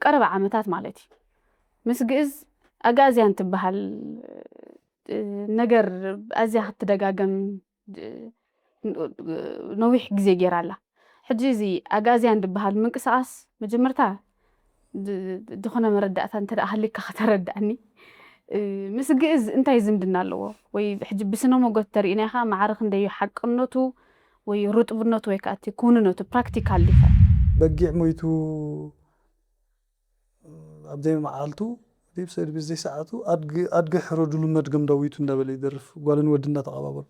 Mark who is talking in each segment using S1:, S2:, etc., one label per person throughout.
S1: قرب عامتات مالتي مسجز أجازيان تبهال نجر أزي حتى دجاجم نويح جزي جيرالا حجزي أجازيان تبهال منك ساس مجمرتها دخنا مردات أنت أهلك خطردني مسجز أنت يزمدنا له ويحجب بسنو موجود تريني خا معرخ ندي حق النوتو ويرد بالنوتو يكاتي كون نوتو براكتيكال لفا
S2: بقي مويتو أبدأ معالتو ديب سير بزي ساعتو أدق حرودلو مدقم دويتو ندبل يدرف قالن ودنا تقابل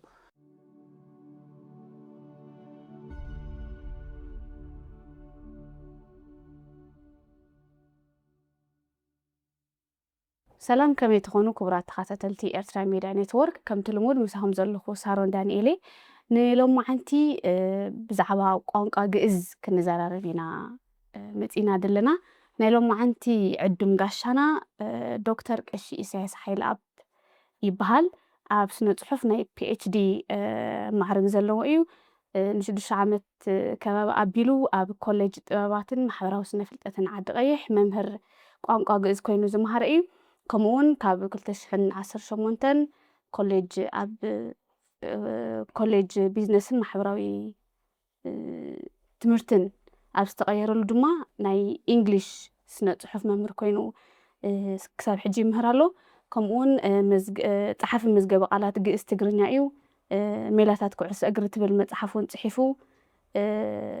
S1: سلام كم يتخونو كبرات تخاتلتي إرترا ميديا نتورك كم تلمود مساهم زلخو سارون دانيالي نلوم عنتي بزعبا قانقا جئز كنزاراربينا متينا دلنا نلوم عنتي عدم قاشانا دكتور كشي إساس حيل أب يبهال أب سنة صحفنا PhD معرض زلو إيو نشدش عامت كباب أبيلو أب كوليج طباباتن محبراو سنة فلتتن عاد غيح ممهر قانقا جئز كوينو زمهر إيو كمون كاب كلتشحن 18 كوليج أب كوليج بيزنس محبراوي تمرتن أب استغيروا لدما ناي إنجليش سنة صحف ممر كوينو كساب حجي مهرالو كمون تحف المزجب قالات جئس تجرنيا إيو ميلاتات كعس أجرت بالمتحفون تحفو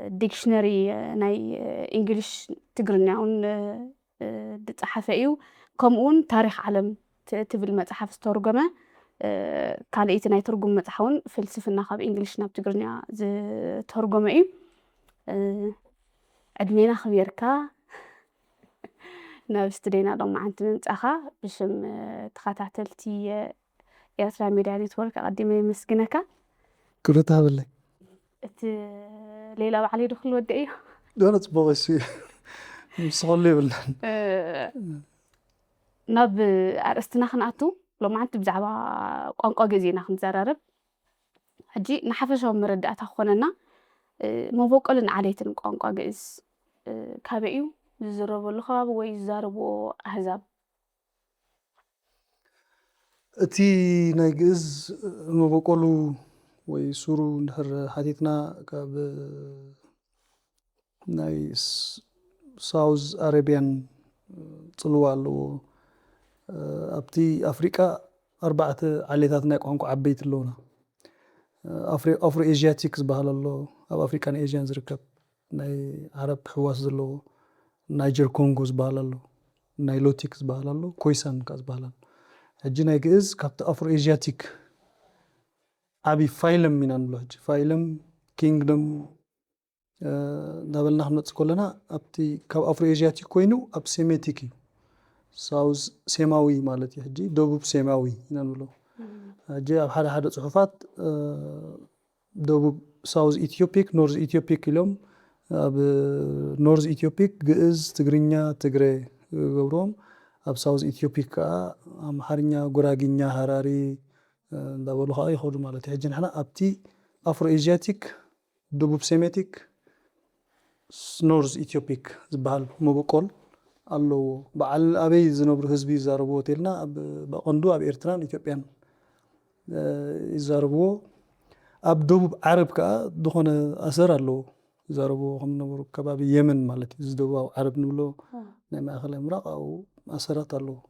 S1: ديكشنري ناي إنجليش تجرنياون تحف إيو كمون تاريخ عالم تبل متحف ستورجمة كاليت ناي ترجم متحون فلسفة خاب إنجليش ناب تجرنيا ترجمة إيو عدنينا خبيركا نابستدينا لو معنت ننتأخا بشم تخاتعتلتي إرترا ميديا نتورك أقدمي مسكنكا
S2: كرتها بالله
S1: ليلى وعلي دخل ودقيه
S2: دونة بغيسي مصغلي بالله
S1: ناب أرستنا خناتو لو معنت بزعبا قانقا جزينا خنزرارب حجي نحفشو مردات أخواننا مبوقلن عليتن قانقا جز كابئيو زربو الخاب ويزاربو أحزاب
S2: أتي نايجز مبوقلو ويسورو نحر حديثنا كاب ناي ساوز أريبيان طلوالو أبتي أفريقيا 4 عليتات ناي قانقا عبيت اللونا أفرو إيجياتيكس بهالله أب أفريكان إيجيانز ركب ناي عرب حواس زلو نايجر كونغوز بهالله نايلوتيكس بهالله كويسان كاز بهالله هجي ناي جئز كابت أفرو إيجياتيك عبي فايلم من أنبلوج فايلم كينغدم نابلنا خمنت سكولنا أبتي كاب أفرو إيجياتيك كوينو أب سيميتيكي ساوز سيماوي مالتي هجي دوبوب سيماوي نانولو هجي أب حدا صحفات دوبوب ساوز إثيوبيك نورز إثيوبيك اليوم أب نورز إثيوبيك جئز تجرينيا تجري غوروم أب ساوز إثيوبيك أم حرينيا غوراغينيا هراري دابلو خاي خودو مالتي هجي نحنا أبتي أفرو إيجياتيك دوبوب سيميتيك نورز إثيوبيك زبال مبقول الله بعل أبي زنبر حزبي زاربو تلنا بقندو أب إرتران إثيوبيان يزاربو أب دوب عرب كا دخون أسر الله زاربو هم نبرو كباب يمن مالتي زدوا عرب نبلو نما أخلي امرأة أو أسرات الله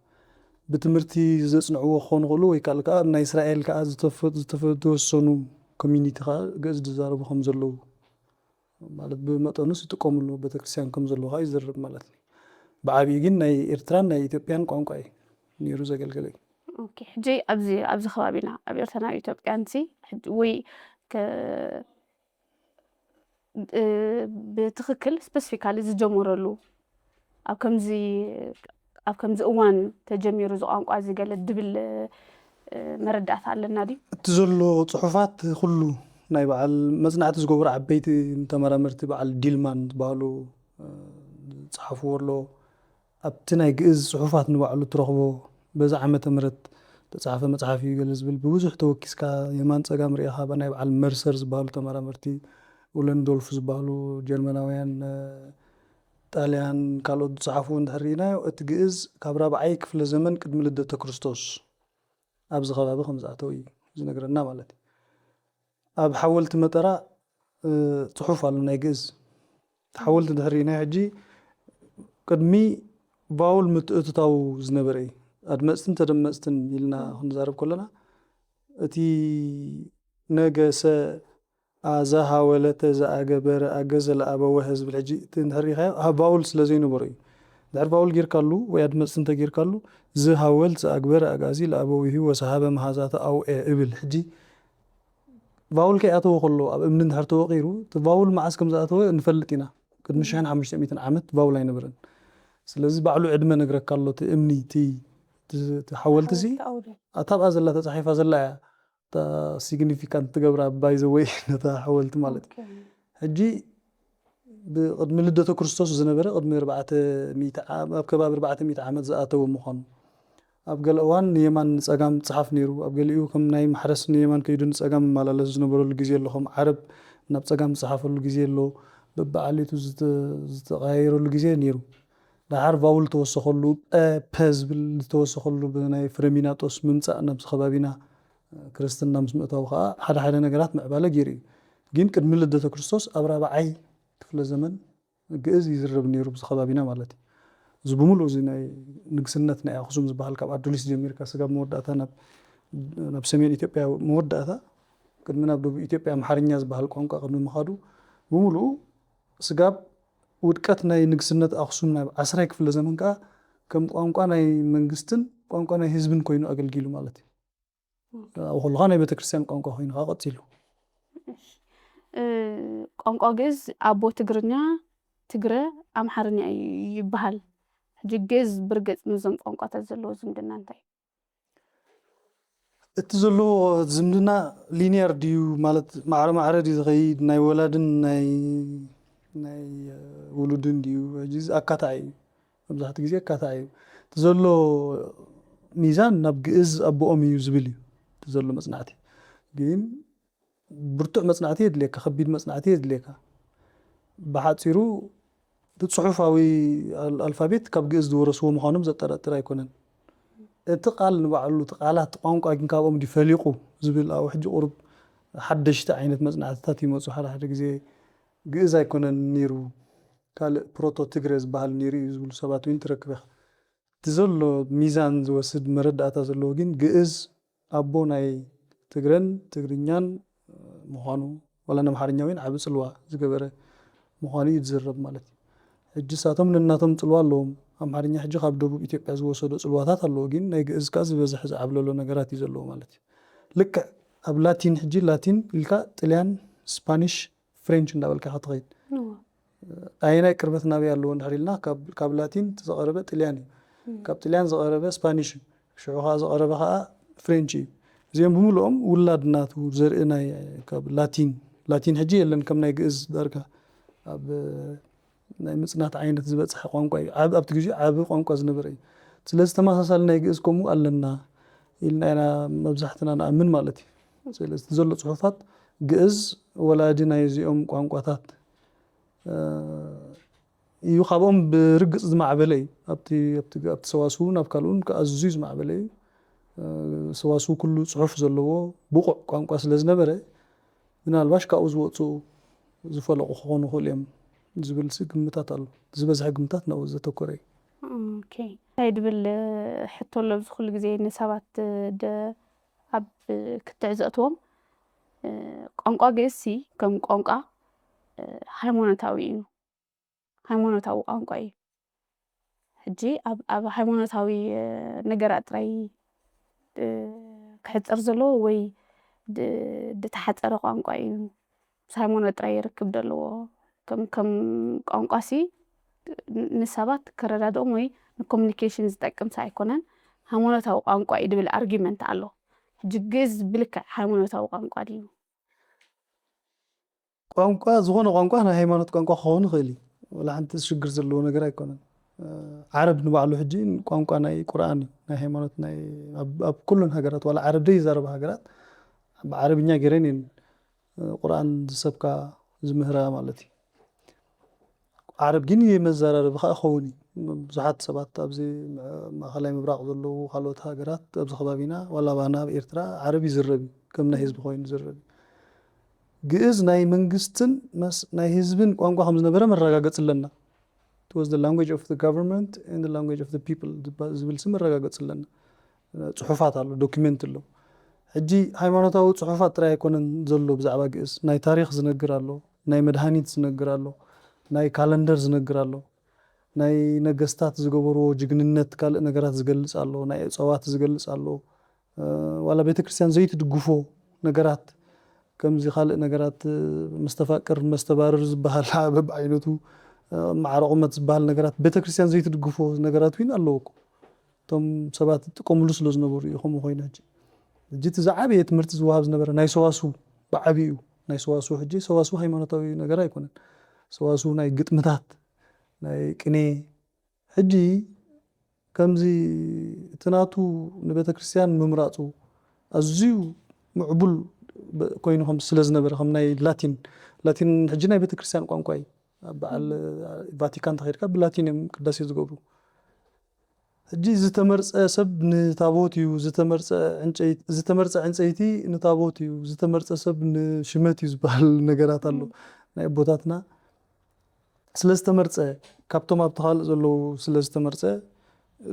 S2: بتمرتي زصنعوا خون غلو ويكال كا من إسرائيل كا زتفدو سونو كوميونيتي كا جز زاربو هم زلو مالت بمطنوس تقوملو بتكريستيان كم زلو هاي زرب مالتني بعبي جن ناي إرتران ناي إثيوبيان قانقاي نيرو زغلغلي
S1: اوكي حجي ابزي خبابينا ابيرتنا إثيوبيانسي وي ك بتخكل سبيسيفيكالي زجمرلو أو كمزي أوان تجميرو زو قانقا زي قال دبل مردات على النادي
S2: تزلو صحفات كله ناي بعل مزنعت زغبر عبيت تمرمرت بعل ديلمان بالو صحفوا له ابتناي جئز صحفات نبعلو ترخبو بዛ عمته مرت تصحفه مصحفي يجلز بالبوزح توكيسكا يمان صغام ريخا بناي بعل مرسر زبالو تمرمرتي ولندولف زبالو جرمناويان ጣልያን ካልኦት ዝሓፉ እንድሕሪናዮ እቲ ግእዝ ካብ 4ይ ክፍለ ዘመን ቅድሚ ልደተ ክርስቶስ ኣብዚ ከባቢ ከም ዝኣተው እዩ ዝነግረና ማለት እዩ። ኣብ ሓወልቲ መጠራ ፅሑፍ ኣሎ ናይ ግእዝ ሓወልቲ እንድሕሪናዮ ሕጂ ቅድሚ ቫውል ምትእትታው ዝነበረ እዩ። ኣድመፅትን ተደመፅትን ኢልና ክንዛረብ ከለና እቲ ነገሰ ኣዘሃወለተ ዝኣገበረ ኣገዘ ለኣበወ ዝብል ሕጂ እቲ እንድሕሪኻዮ ቫውል ስለ ዘይነበሩ እዩ። ድሕሪ ቫውል ጌርካሉ ወይ ኣድመፅትን እንተጌርካሉ ዝሃወልት ዝኣግበረ ኣጋዚ ለኣበዊሁ ወሰሃበ መሃዛተ ኣውኤ እብል ሕጂ ቫውል ከይኣተወ ከሎ ኣብ እምኒ እንድሕር ተወቂሩ እቲ ቫውል መዓዝ ከም ዝኣተወ ንፈልጥ ኢና። ቅድሚ 1500 ዓመት ቫውል ኣይነበረን። ስለዚ ባዕሉ ዕድመ ነግረካ ኣሎ እቲ እምኒ እቲ ሓወልቲ እዚ ኣብታ ዘላ ተፃሒፋ ዘላ እያ ሲግኒፊካንት ትገብራ ባይ ዘ ወይ ነታ ሓወልቲ ማለት እዩ። ሕጂ ብቅድሚ ልደተ ክርስቶስ ዝነበረ ቅድሚ 400 ኣብ ከባቢ 400 ዓመት ዝኣተወ ምዃኑ ኣብ ገለ እዋን ንየማን ንፀጋም ፅሓፍ ነይሩ። ኣብ ገሊኡ ከም ናይ ማሕረስ ንየማን ከይዱ ንፀጋም መላለስ ዝነበረሉ ግዜ ኣሎ። ከም ዓረብ ናብ ፀጋም ዝፀሓፈሉ ግዜ ኣሎ። በቢዓሌቱ ዝተቀያየረሉ ግዜ ነይሩ። ድሓር ቫውል ተወሰኸሉ ፐ ዝብል ዝተወሰኸሉ ብናይ ፍሬሚናጦስ ምምፃእ ናብዚ ከባቢና ክርስትና ምስ ምእታው ከዓ ሓደ ሓደ ነገራት ምዕባለ ገይሩ እዩ። ግን ቅድሚ ልደተ ክርስቶስ ኣብ 4ይ ክፍለ ዘመን ግእዝ ይዝረብ ነይሩ ብዚ ከባቢና ማለት እዩ። እዚ ብምሉእ እዚ ናይ ንግስነት ናይ ኣክሱም ዝበሃል ካብ ኣዶሊስ ጀሚርካ ስጋብ መወዳእታ ናብ ሰሜን ኢትዮጵያ መወዳእታ ቅድሚ ናብ ደቡብ ኢትዮጵያ ኣምሓርኛ ዝበሃል ቋንቋ ቅድሚ ምኻዱ ብምሉእ ስጋብ ውድቀት ናይ ንግስነት ኣክሱም ናብ 10ይ ክፍለ ዘመን ከዓ ከም ቋንቋ ናይ መንግስትን ቋንቋ ናይ ህዝብን ኮይኑ ኣገልጊሉ ማለት እዩ። ኣብ ኩሉኻ ናይ ቤተክርስትያን ቋንቋ ኮይኑ ከዓ ቀፂሉ
S1: ቋንቋ ግእዝ ኣቦ ትግርኛ ትግረ ኣምሓርኛ ይበሃል። ሕጂ ግእዝ ብርግፅ ምዞም ቋንቋታት ዘለዎ ዝምድና እንታይ
S2: እቲ ዘለዎ ዝምድና ሊኒየር ድዩ ማለት ማዕረ ማዕረ ድዩ ዝኸይድ ናይ ወላድን ናይ ውሉድን ድዩ ሕጂ ኣካታዒ እዩ። መብዛሕትኡ ግዜ ኣካታዒ እዩ። እቲ ዘሎ ሚዛን ናብ ግእዝ ኣቦኦም እዩ ዝብል እዩ እቲ ዘሎ መፅናዕቲ። ግን ብርቱዕ መፅናዕቲ የድልየካ ከቢድ መፅናዕቲ የድልየካ። ብሓፂሩ እቲ ፅሑፋዊ ኣልፋቤት ካብ ግእዝ ዝወረስዎ ምዃኖም ዘጠራጥር ኣይኮነን። እቲ ቃል ንባዕሉ እቲ ቃላት ቋንቋ ግን ካብኦም ፈሊቁ ዝብል ኣብኡ ሕጂ ቁሩብ ሓደሽቲ ዓይነት መፅናዕትታት ይመፁ። ሓደ ሓደ ግዜ ግእዝ ኣይኮነን ነይሩ ካልእ ፕሮቶ ትግረ ዝበሃል ነይሩ እዩ ዝብሉ ሰባት እውን ትረክብ ኢኻ። እቲ ዘሎ ሚዛን ዝወስድ መረዳእታ ዘለዎ ግን ግእዝ ኣቦ ናይ ትግረን ትግርኛን ምዃኑ ዋላ ኣምሓርኛ እውን ዓብ ፅልዋ ዝገበረ ምዃኑ እዩ ዝዝረብ ማለት እዩ። ሕጂ ሳቶም ነናቶም ፅልዋ ኣለዎም። ኣምሓርኛ ሕጂ ካብ ደቡብ ኢትዮጵያ ዝወሰዶ ፅልዋታት ኣለዎ። ግን ናይ ግእዝ ከዓ ዝበዝሕ ዝዓብለሎ ነገራት እዩ ዘለዎ ማለት እዩ። ልክዕ ኣብ ላቲን ሕጂ ላቲን ኢልካ ጣልያን ስፓኒሽ ፍሬንች እንዳበልካ ኢኻ ትኸይድ። ኣየናይ ቅርበት ናበይ ኣለዎ እንድሕር ኢልና ካብ ላቲን ዝቐረበ ጣልያን እዩ። ካብ ጣልያን ዝቐረበ ስፓኒሽ እዩ። ሽዑ ከዓ ዝቐረበ ከዓ ፍሬንች እዩ። እዚኦም ብምልኦም ውላድ ናቱ ዘርኢ ናይ ካብ ላቲን ሕጂ የለን ከም ናይ ግእዝ ዳርጋ ኣብ ናይ ምፅናት ዓይነት ዝበፅሐ ቋንቋ እዩ። ኣብቲ ግዜ ዓብ ቋንቋ ዝነበረ እዩ። ስለዚ ተመሳሳሊ ናይ ግእዝ ከምኡ ኣለና ኢልና ኢና መብዛሕትና ንኣምን ማለት እዩ። ስለዚ ዘሎ ፅሑፋት ግእዝ ወላዲ ናይ እዚኦም ቋንቋታት እዩ። ካብኦም ብርግፅ ዝማዕበለ እዩ። ኣብቲ ሰዋስው ናብ ካልኡን ከኣዝዙ ዝማዕበለ እዩ። ሰዋስው ኩሉ ፅሑፍ ዘለዎ ብቑዕ ቋንቋ ስለ ዝነበረ ምናልባሽ ካብኡ ዝወፁ ዝፈለቁ ክኾኑ ይኽእሉ እዮም ዝብል ግምታት ኣሎ። ዝበዝሐ ግምታት ናብኡ ዘተኮረ እዩ።
S1: እንታይ ድብል ሕቶ ኣሎ ኣብዚ ኩሉ ግዜ ንሰባት ኣብ ክትዕ ዘእትዎም ቋንቋ ግእዝ ከም ቋንቋ ሃይማኖታዊ እዩ። ሃይማኖታዊ ቋንቋ እዩ። ሕጂ ኣብ ሃይማኖታዊ ነገራት ጥራይ ክሕፀር ዘለዎ ወይ ዝተሓፀረ ቋንቋ እዩ ምስ ሃይማኖት ጥራይ ይርክብ ዘለዎ ከም ቋንቋ ንሰባት ከረዳድኦም ወይ ንኮሚኒኬሽን ዝጠቅም ኣይኮነን ሃይማኖታዊ ቋንቋ እዩ ድብል ኣርጊመንት ኣሎ። ሕጂ ግእዝ ብልክዕ ሃይማኖታዊ ቋንቋ ድዩ?
S2: ቋንቋ ዝኾነ ቋንቋ ናይ ሃይማኖት ቋንቋ ክኸውን ይኽእል እዩ። ወላ ሓንቲ ዝሽግር ዘለዎ ነገር ኣይኮነን። ዓረብ ንባዕሉ ሕጂ ቋንቋ ናይ ቁርኣን እዩ። ናይ ሃይማኖት ኣብ ኩሉን ሃገራት ዋላ ዓረብ ዘይዛረባ ሃገራት ብዓረብኛ ገይረን እየን ቁርኣን ዝሰብካ ዝምህራ ማለት እዩ። عرب جيني مزارة بخا خوني بزحات سبات أبزي ما خلاي مبراق ظلوا خلوت هاجرات أبز خبابينا ولا بانا بإرترا عربي زربي كم نهيز بخوين زربي جئز ناي منجستن مس ناي هزبن قانقو خمس نبرة من رجاجت لنا it was the language of the government and the language of the people زبل سمر رجاجت لنا صحفات على دوكيمنت له حجي هايمانوتاو صحفات ترى يكون زلوا بزعبا جئز ناي تاريخ زنقر له ناي مدهانيت زنقر له ناي كالندر زنقر له ناي نجستات زجبرو جننت كال نجارات زجلس الله ناي صوات زجلس الله ولا بيت كريستيان زيت تجفو نجارات كم زي خالق نجارات مستفكر مستبارر زبال بعينته مع رقمة زبال نجارات بيت كريستيان زيت تجفو نجارات وين الله توم سبات تقوم لسلوز نبوري يخم خويناجي جيت زعابي تمرت زواب نبر ناي سواسو بعبيو ناي سواسو حجي سواسو هيمانوتاوي نجارا يكون سواسو ناي قطمتات ناي كني حجي كمزي تناتو نبيت كريستيان ممراتو أزيو معبول كوينو هم سلز نبر هم ناي لاتين حجي ناي بيت كريستيان قوام كوي بعل فاتيكان تخير كاب لاتين قداسي زقبرو حجي زتمرص سب نتابوتيو زتمرص عنصيتي نتابوتيو زتمرص سب نشمتيو زبال نغرات الله ناي بوتاتنا سلستمرص كابتوم ابتخال زلو سلستمرص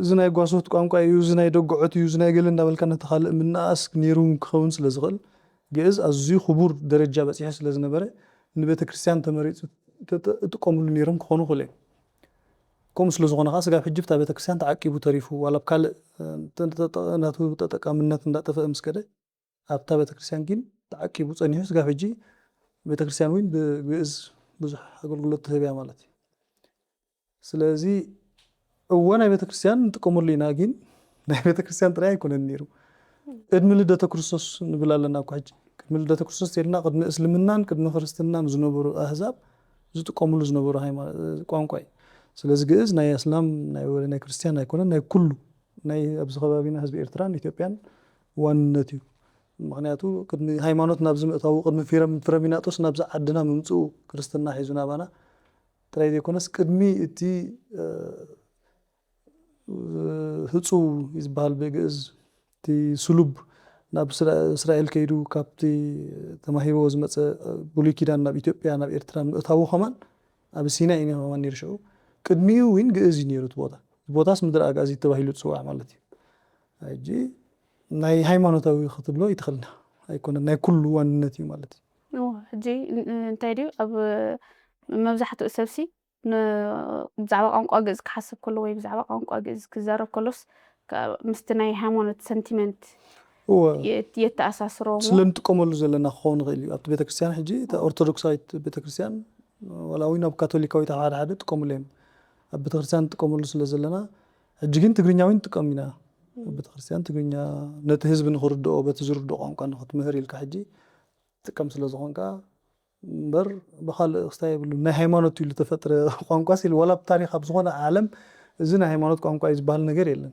S2: زناي غاسوت قانقا يو زناي دغعت يو زناي قال اندبلك نتخال مناس نيرون كخون سلازغل جئز ازي خبور درجه بصيح سلازنبره نبيت كريستيان تمريص تقوموا نيرم كخونو خله كم سلازغنا خاص غا حجبتا بيت كريستيان تعقيبو تاريخو ولا بكال ناتو تطقامنت اندطفه مسكده ابتا بيت كريستيان كين تعقيبو صنيحس غا حجي بيت كريستيان وين بغز بزح اغلغلت تهبيا مالتي سلازي وانا بيت كريستيان نتقوموا لينا كين بيت كريستيان تراي يكون النيرو ادم لدته كريستوس نبلالنا كو حجي قدم لدته كريستوس يلنا قدم اسلمنان قدم خريستنان زنبرو احزاب زتقوموا زنبرو هاي قانقاي سلازي جئز ناي اسلام ناي ولا ناي كريستيان يكون ناي كله ناي ابز خبابينا حزب ايرتران اثيوبيان وانتيو مغنياتو قدم هايمانوت نابز متاو قدم فرميناتوس نابز عدنا ممصو كريستنا حيزونا بانا تراي يكونس قدمي اتي هصو يزبال بجز تي سلوب ناب اسرائيل كيدو كابتي تماهيبو زمص بولي كيدان ناب اثيوبيا ناب ايرترا اتاو خمان اب سيناء اني همان يرشو قدميو وين جئز ينيروت بوتاس مدر اغازي تباهيلو تصواع مالتي اجي ناي هايمانوتاوي خطبلو يدخلنا هيكون ناي كل وانتي مالتي
S1: حجي انتي ديو اب مبزحتو اسبسي بزعبا قانقا جئز كحسب كله وي بزعبا قانقا جئز كزارب كلوس مستناي هامونت سنتيمنت
S2: هو
S1: يتأساسرو
S2: سلنت قوملو زلنا خون غيلي اب بيت كريستيان حجي تا اورثودوكسايت بيت كريستيان ولا وين اب كاثوليكاوي تا حد تقوملهم اب بيت كريستيان تقوملو سلازلنا حجين تغرينيا وين تقومينا بيت كريستيان تغرينيا نت حزب نخردو بتزردو قانقا نخت مهر يلك حجي تقم سلازونكا بر بخال استايبلو نا هيمانوت يلو تفطر قانقا سيل ولا بتاريخ ابزغون عالم زنا هيمانوت قانقا يزبال نغير يلن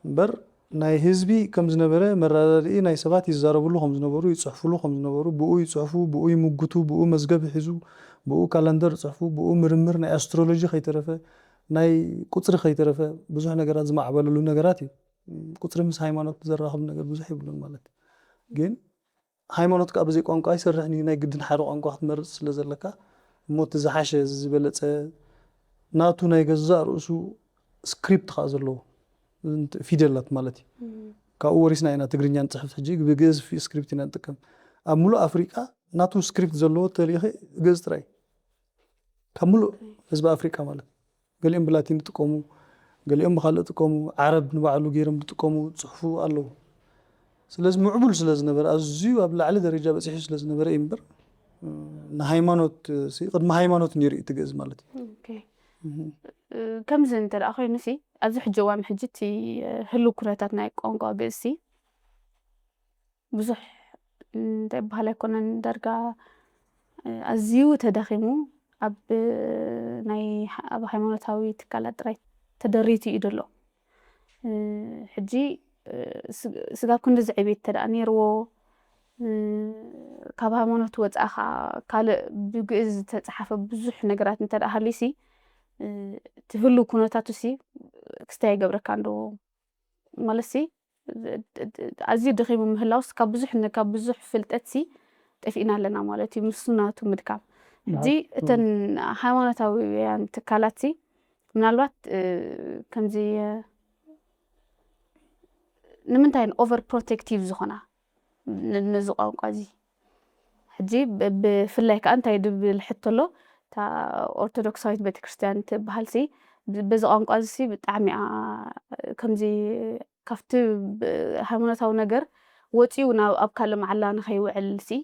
S2: بر ناي حزبي كم زنبره مرادي ناي سبات يزاربلو خم زنبرو يصحفلو خم زنبرو بو يصحفو بو يمغتو بو مزغب حزو بو كالندر صحفو بو مرمر ناي استرولوجي خيترفه ناي قصر خيترفه بزح نغرات زمعبللو نغراتي قصر مس هيمانوت زراخب نغر بزح يبلون مالت ግን ሃይማኖት ካ በዚ ቋንቋ ይሰርሕኒ ናይ ግድን ሓደ ቋንቋ ክትመርጽ ስለ ዘለካ ሞት ዝሓሸ ዝበለጸ ናቱ ናይ ገዛእ ርእሱ ስክሪፕት ካ ዘለዎ ፊደላት ማለት እዩ ካብኡ ወሪስና ኢና ትግርኛ ንጽሕፍ ሕጂ ብግእዝ ስክሪፕት ኢና ንጥቀም ኣብ ሙሉእ ኣፍሪቃ ናቱ ስክሪፕት ዘለዎ ተሪኺ ግእዝ ጥራይ ካብ ሙሉእ ህዝቢ ኣፍሪቃ ማለት ገሊኦም ብላቲን ይጥቀሙ ገሊኦም ብካልእ ይጥቀሙ ዓረብ ንባዕሉ ገይሮም ይጥቀሙ ጽሕፉ ኣለዉ سلز معبول سلز نبر أزيو قبل على درجة بس يحس سلز نبر إمبر نهايمانوت سي قد ما هايمانوت نيري تجهز مالتي.
S1: أوكي. كم زين ترى آخر نسي أزح جوام حجتي هلو كراتنا أنقا جسي بزح تبى هلا كنا ندرجة أزيو تدخمو أب ناي أب هايمانوت هاوي تكالت راي تدريتي إدلو حجي سقاب كنت زعبيت ترى نيرو ካብ ሃይማኖት ወፃእኻ ካልእ ብግእዝ ዝተፃሓፈ ብዙሕ ነገራት እንተደኣ ሃልዩሲ ትህሉ ኩነታቱ ሲ ክስታይ ይገብረካ እንዶ ማለሲ ኣዝዩ ደኺሙ ምህላውስ ካብ ብዙሕ ፍልጠት ሲ ጠፊእና ኣለና ማለት እዩ ምስ ናቱ ምድካም ሕጂ እተን ሃይማኖታውያን ትካላት ሲ ምናልባት ከምዚ ንምንታይ ኦቨር ፕሮቴክቲቭ ዝኾና ነዚ ቋንቋ እዚ ሕጂ ብፍላይ ከዓ እንታይ ድብል ሕተሎ እታ ኦርቶዶክሳዊት ቤተክርስትያን ትበሃል ሲ በዚ ቋንቋ እዚ ሲ ብጣዕሚ ከምዚ ካብቲ ሃይማኖታዊ ነገር ወፂኡ ኣብ ካልእ መዓላ ንኸይውዕል ሲ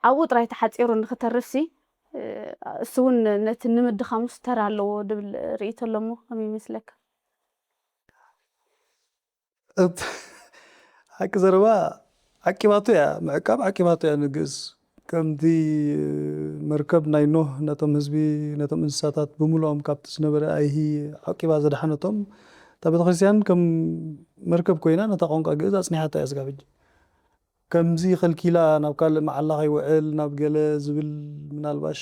S1: ኣብኡ ጥራይ ተሓፂሩ ንኽተርፍ ሲ እሱ እውን ነቲ ንምድኻሙስ ተራ ኣለዎ ድብል ርእይቶ ኣሎ እሞ ከመይ ይመስለካ?
S2: ሓቂ ዘረባ ዓቂባቱ እያ ምዕቃብ ዓቂባቱ እያ ንግእዝ ከምቲ መርከብ ናይ ኖህ ነቶም ህዝቢ ነቶም እንስሳታት ብምልኦም ካብቲ ዝነበረ ኣይሂ ዓቂባ ዘድሓነቶም እታ ቤተክርስትያን ከም መርከብ ኮይና ነታ ቋንቋ ግእዝ ኣፅኒሓታ እያ ዝጋብ ሕጂ ከምዚ ከልኪላ ናብ ካልእ መዓላ ከይውዕል ናብ ገለ ዝብል ምናልባሽ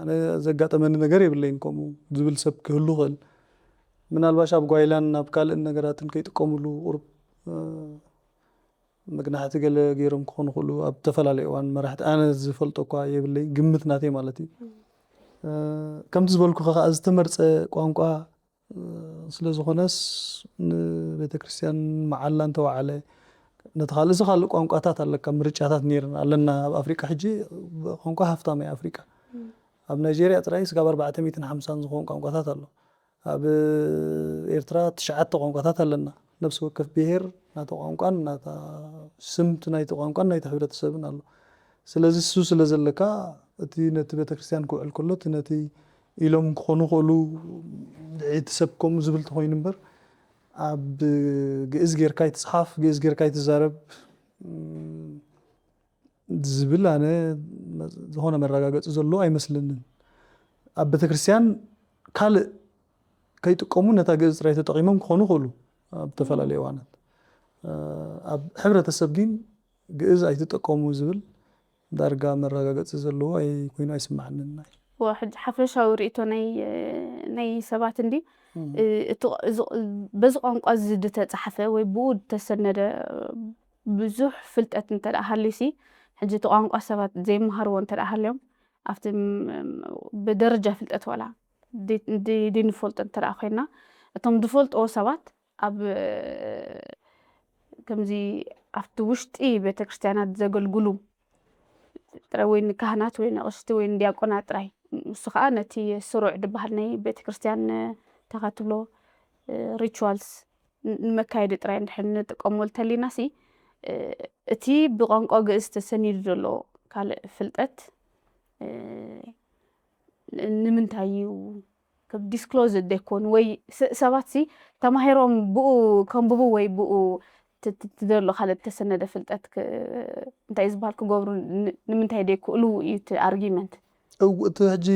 S2: ኣነ ዘጋጠመኒ ነገር የብለይን ከምኡ ዝብል ሰብ ክህሉ ይኽእል ምናልባሽ ኣብ ጓይላን ናብ ካልእ ነገራትን ከይጥቀሙሉ ቁሩብ መግናሕቲ ገለ ገይሮም ክኾኑ ይኽእሉ ኣብ ተፈላለዩ እዋን መራሕቲ ኣነ ዝፈልጦ እኳ የብለይ ግምት ናተይ ማለት እዩ ከምቲ ዝበልኩ ከዓ ዝተመርፀ ቋንቋ ስለ ዝኾነስ ንቤተክርስትያን መዓላ እንተወዓለ ነቲ ካልእ እዚ ካልእ ቋንቋታት ኣለካ ምርጫታት ነይረን ኣለና ኣብ ኣፍሪቃ ሕጂ ቋንቋ ሃፍታም እያ ኣፍሪቃ ኣብ ናይጀርያ ጥራይ ስጋብ 450 ዝኾኑ ቋንቋታት ኣሎ ኣብ ኤርትራ 9 ቋንቋታት ኣለና ነፍሲ ወከፍ ብሄር ናተ ቋንቋን ናታ ስምቲ ናይቲ ቋንቋን ናይቲ ሕብረተሰብን ኣሎ ስለዚ እሱ ስለ ዘለካ እቲ ነቲ ቤተክርስትያን ክውዕል ከሎ እቲ ነቲ ኢሎም ክኾኑ ይኽእሉ ድዒቲ ሰብ ከምኡ ዝብል ተኾይኑ እምበር ኣብ ግእዝ ጌርካ ይትፅሓፍ ግእዝ ጌርካ ይትዛረብ ዝብል ኣነ ዝኾነ መረጋገፂ ዘሎ ኣይመስለንን ኣብ ቤተክርስትያን ካልእ ከይጥቀሙ ነታ ግእዝ ጥራይ ተጠቒሞም ክኾኑ ይኽእሉ ኣብ ተፈላለዩ እዋናት ኣብ ሕብረተሰብ ግን ግእዝ ኣይትጥቀሙ ዝብል ዳርጋ መረጋገፂ ዘለዎ ኮይኑ ኣይስማዓንን
S1: ሕጂ ሓፈሻዊ ርእይቶ ናይ ሰባት እንዲ በዚ ቋንቋ እዚ ዝተፃሓፈ ወይ ብኡ ዝተሰነደ ብዙሕ ፍልጠት እንተደኣ ሃልዩሲ ሕጂ እቲ ቋንቋ ሰባት ዘይመሃርዎ እንተደኣ ሃልዮም ኣብቲ ብደረጃ ፍልጠት ዋላ ዘይንፈልጦ እንተደኣ ኮይና እቶም ዝፈልጥዎ ሰባት ኣብ ከምዚ ኣብቲ ውሽጢ ቤተክርስትያናት ዘገልግሉ ጥራይ ወይ ንካህናት ወይ ንኣቕሽቲ ወይ ንዲያቆናት ጥራይ ንሱ ከዓ ነቲ ስሩዕ ድበሃል ናይ ቤተክርስትያን ተኸትሎ ሪቹዋልስ ንመካየዲ ጥራይ እንድሕር ንጥቀመሉ እንተሊና ሲ እቲ ብቋንቋ ግእዝ ተሰኒዱ ዘሎ ካልእ ፍልጠት ንምንታይ እዩ ከም ዲስክሎዝድ ዘይኮኑ ወይ ሰባት ሲ ተማሂሮም ብኡ ከንብቡ ወይ ብኡ ትደሎ ካልእ ተሰነደ ፍልጠት እንታይ እዩ ዝበሃል ክገብሩ ንምንታይ ደይክእሉ እዩ እቲ ኣርጊመንት
S2: እቲ ሕጂ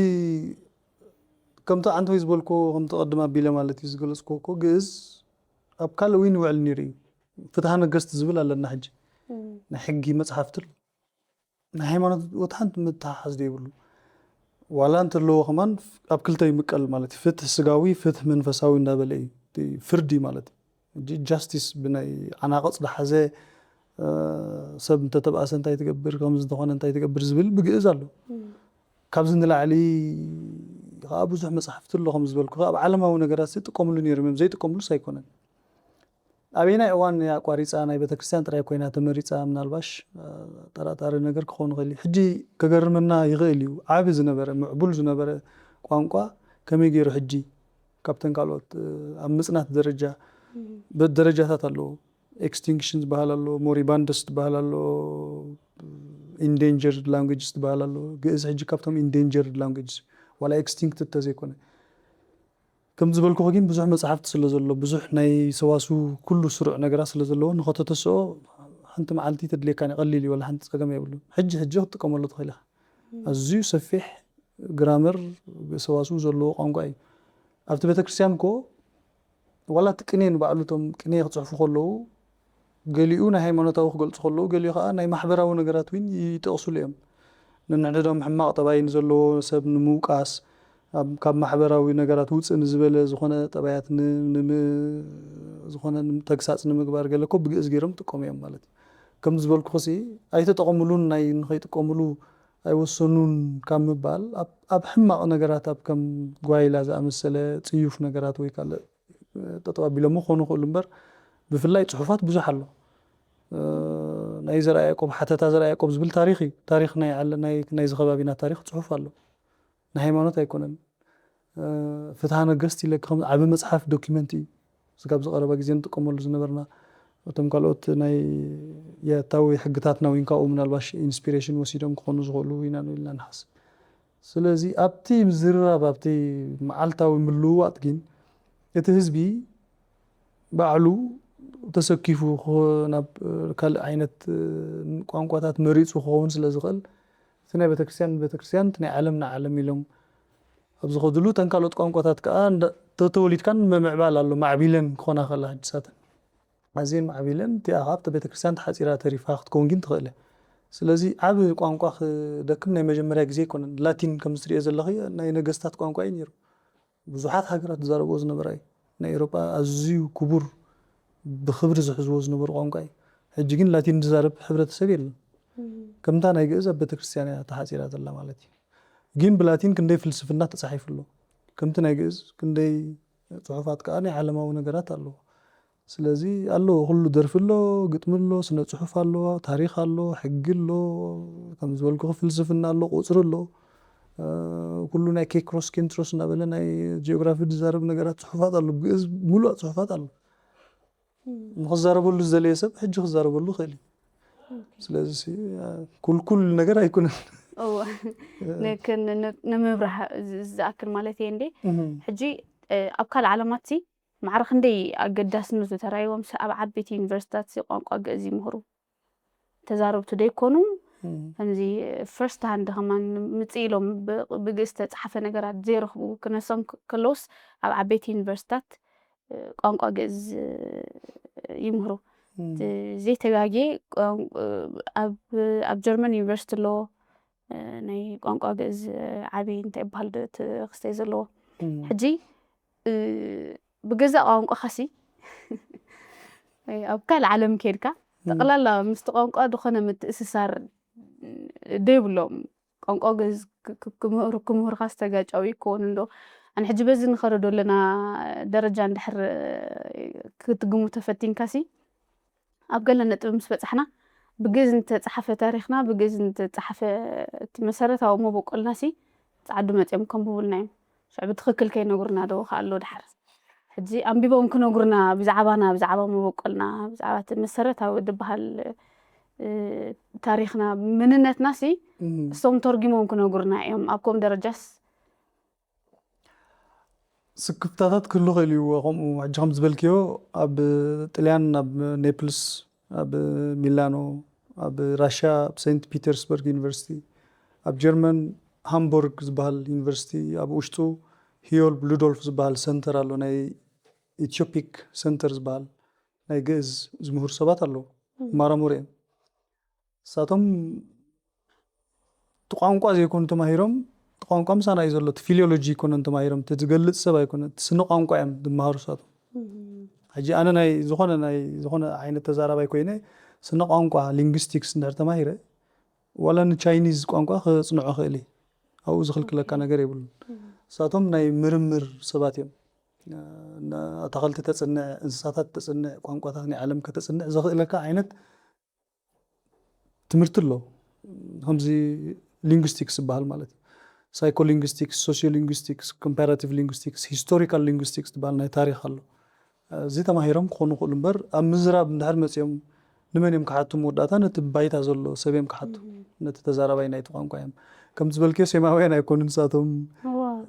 S2: ከምቲ ዓንተ ወይ ዝበልኮ ከምቲ ቀድማ ኣቢለ ማለት እዩ ዝገለፅኮ እኮ ግእዝ ኣብ ካልእ እውን ይውዕል ነይሩ እዩ ፍትሓ ነገስቲ ዝብል ኣለና ሕጂ ናይ ሕጊ መፅሓፍቲ ናይ ሃይማኖት ወታሓንቲ ምትሓሓዝ ዘይብሉ ዋላ እንተለዎ ከማን ኣብ ክልተ ይምቀል ማለት እዩ ፍትሕ ስጋዊ ፍትሕ መንፈሳዊ እንዳበለ እዩ ፍርዲ ማለት እዩ ጃስቲስ ብናይ ዓናቐፅ ዝሓዘ ሰብ እንተተባእሰ እንታይ ትገብር ከምዚ እንተኾነ እንታይ ትገብር ዝብል ብግእዝ ኣሎ ካብዚ ንላዕሊ ከዓ ብዙሕ መፅሓፍቲ ኣሎ ከም ዝበልኩ ኣብ ዓለማዊ ነገራት ዝጥቀምሉ ነይሮም እዮም ዘይጥቀምሉስ ኣይኮነን ኣበየናይ እዋን እያ ቋሪፃ ናይ ቤተክርስትያን ጥራይ ኮይና ተመሪፃ ምናልባሽ ጠራጣሪ ነገር ክኾን ይኽእል እዩ ሕጂ ከገርመና ይኽእል እዩ ዓቢ ዝነበረ ምዕቡል ዝነበረ ቋንቋ ከመይ ገይሩ ሕጂ ካብተን ካልኦት ኣብ ምፅናት ደረጃ ደረጃታት ኣለዎ ኤክስቲንክሽን ዝበሃል ኣሎ ሞሪባንደስ ዝበሃል ኣሎ ኢንዴንጀርድ ላንጉጅስ ዝበሃል ኣሎ ግእዝ ሕጂ ካብቶም ኢንዴንጀርድ ላንጉጅስ ዋላ ኤክስቲንክት ተዘይኮነ ከም ዝበልኩ ግን ብዙሕ መፅሓፍቲ ስለ ዘሎ ብዙሕ ናይ ሰዋስው ኩሉ ስሩዕ ነገራት ስለ ዘለዎ ንኸተተስኦ ሓንቲ መዓልቲ ተድልየካ ቀሊል እዩ ወላ ሓንቲ ፀገም የብሉን ሕጂ ክትጥቀመሉ ትኽእል ኢኻ ኣዝዩ ሰፊሕ ግራመር ሰዋስው ዘለዎ ቋንቋ እዩ ኣብቲ ቤተክርስትያን ኮ ዋላ እቲ ቅኔ ንባዕሉ እቶም ቅኔ ክፅሕፉ ከለዉ ገሊኡ ናይ ሃይማኖታዊ ክገልጹ ከለዉ ገሊኡ ከዓ ናይ ማሕበራዊ ነገራት እውን ይጠቕሱሉ እዮም ንንዕዶም ሕማቕ ጠባይን ዘለዎ ሰብ ንምውቃስ ካብ ማሕበራዊ ነገራት ውፅእ ንዝበለ ዝኾነ ጠባያት ዝኾነ ተግሳጽ ንምግባር ገለ እኮ ብግእዝ ገይሮም ጥቆሙ እዮም ማለት እዩ ከም ዝበልኩ ኣይተጠቐሙሉን ናይ ንኸይጥቀሙሉ ኣይወሰኑን ካብ ምባል ኣብ ሕማቕ ነገራት ኣብ ከም ጓይላ ዝኣመሰለ ጽዩፍ ነገራት ወይ ካልእ ተጠባቢሎም ክኾኑ ይኽእሉ እምበር ብፍላይ ጽሑፋት ብዙሕ ኣሎ ናይ ዘርኣ ያዕቆብ ሓተታ ዘርኣ ያዕቆብ ዝብል ታሪኽ እዩ ታሪኽ ናይ ዝኸባቢና ታሪኽ ጽሑፍ ኣሎ ናይ ሃይማኖት ኣይኮነን ፍትሐ ነገሥት ኢለ ከም ዓብ መጽሓፍ ዶክመንት እዩ ዝጋብ ዝቐረበ ግዜ ንጥቀመሉ ዝነበርና እቶም ካልኦት ናይ የታዊ ሕግታትና ወይ ካብኡ ምናልባሽ ኢንስፒሬሽን ወሲዶም ክኾኑ ዝኽእሉ ኢና ኢልና ንሓስብ ስለዚ ኣብቲ ምዝርራብ ኣብቲ መዓልታዊ ምልውዋጥ ግን እቲ ህዝቢ ባዕሉ ተሰኪፉ ናብ ካልእ ዓይነት ቋንቋታት መሪፁ ክኸውን ስለ ዝኽእል እቲ ናይ ቤተክርስትያን እቲ ናይ ዓለም ንዓለም ኢሎም ኣብ ዝኸድሉ ተን ካልኦት ቋንቋታት ከዓ ተወሊድካን ምምዕባል ኣሎ ማዕቢለን ክኾና ከላ ሕድሳተን ኣዝየን ማዕቢለን እቲኣ ካብቲ ቤተክርስትያን ተሓፂራ ተሪፋ ክትከውን ግን ትኽእል ስለዚ ዓብ ቋንቋ ክደክም ናይ መጀመርያ ግዜ ኣይኮነን ላቲን ከም ዝትሪኦ ዘለኺ ናይ ነገስታት ቋንቋ እዩ ነይሩ ብዙሓት ሃገራት ዝዛረብዎ ዝነበራ እዩ ናይ ኤውሮጳ ኣዝዩ ክቡር ብክብሪ ዝሕዝዎ ዝነበሩ ቋንቋ እዩ ሕጂ ግን ላቲን ዝዛረብ ሕብረተሰብ የለን ከምታ ናይ ግእዝ ኣብ ቤተክርስትያን እያ ተሓፂራ ዘላ ማለት እዩ ግን ብላቲን ክንደይ ፍልስፍና ተጻሒፉ ኣሎ ከምቲ ናይ ግእዝ ክንደይ ጽሑፋት ከዓ ናይ ዓለማዊ ነገራት ኣለዎ ስለዚ ኣሎ ኩሉ ደርፊ ኣሎ ግጥሚ ኣሎ ስነ ጽሑፍ ኣሎ ታሪኽ ኣሎ ሕጊ ኣሎ ከም ዝበልኩ ፍልስፍና ኣሎ ቁፅሪ ኣሎ ኩሉ ናይ ኬክሮስ ኬንትሮስ እናበለ ናይ ጂኦግራፊ ዝዛረብ ነገራት ጽሑፋት ኣሎ ግእዝ ሙሉእ ጽሑፋት ኣሎ ንኽዛረበሉ ዝደለየ ሰብ ሕጂ ክዛረበሉ ይኽእል ስለዚ ኩልኩል ነገር ኣይኮነን
S1: لكن نمبرح زأكل مالتي عندي حجي أبكال علاماتي معرخ عندي أقداس نزو ترايوم سأب عبيت يونيفرسيتات قانقا قزي مهرو تزارب تدي كونو همزي first hand همان متسيلهم بقستة حفا نقرات زيرو كنسان كلوس أب عبيت يونيفرسيتات قانقا قز يمهرو زي تغاقي أب جرمان يونيفرسيتي لو ናይ ቋንቋ ግእዝ ዓብይ እንታይ ይባሃል ተኽስተይ ዘለዎ ሕጂ ብገዛ ቋንቋ ኸሲ ኣብ ካልእ ዓለም ከይድካ ጠቕላላ ምስቲ ቋንቋ ዝኾነ ምትእስሳር ደይብሎም ቋንቋ ግእዝ ክምህሩካ ዝተጋጫዊ ክኾኑ ዶ ኣነ ሕጂ በዚ ንኸረዶ ኣለና ደረጃ እንድሕር ክትግሙ ተፈቲንካሲ ኣብ ገለ ነጥብ ምስ በፃሕና بجز أنت صحفة تاريخنا بجز أنت صحفة مسارتها وما بقولنا سي تعدو ما تيمكن بقولنا شعب تخكل كي نقولنا دو خالو دحر حجي أم بيبقى ممكن نقولنا بزعبة ما بقولنا بزعبة مسارتها ودبها تاريخنا من النت ناسي صوم ترجم ممكن نقولنا يوم أبكم درجات
S2: سكبتات كله غلي وقام وعجهم زبالكيو أب طليان أب نابلس أب ميلانو أب راشا أب سانت بيترسبرغ يونيفرسيتي أب جرمن هامبورغ زبال يونيفرسيتي أب أوشتو هيول بلودولف زبال سنتر ألو ناي إثيوبيك سنتر زبال ناي جز زمهور سبات ألو مارامورين ساتهم تقام قاضي يكون تماهيرهم تقام قام سنة يزلو تفيليولوجي يكون تماهيرهم تتجلد سبا يكون تسنو قام قايم دمهار ساتهم حجي أنا ناي زخونة عين التزارب يكوينه سنة قانقا linguistics نرتماهيره ولا نتشاينيز قانقا خصنعه خيلي أو زخلك لك أنا قريب ساتهم ناي مرمر سباتهم أتقلت تتصنع إنساتات تتصنع قانقا ثاني عالم كتصنع زخلك لك عينت تمرتله همزي linguistics بهالمالتي psycholinguistics sociolinguistics comparative linguistics historical linguistics تبالنا تاريخ الله زي تماهيرهم كونو خلنبر أم مزراب ندهر مسيم نمنيم كحاتو موداتا نتبايتا زلو سبيم كحاتو نتتزارباي نايتو قانقايم كم تزبلكي سيماوين يكون نساتهم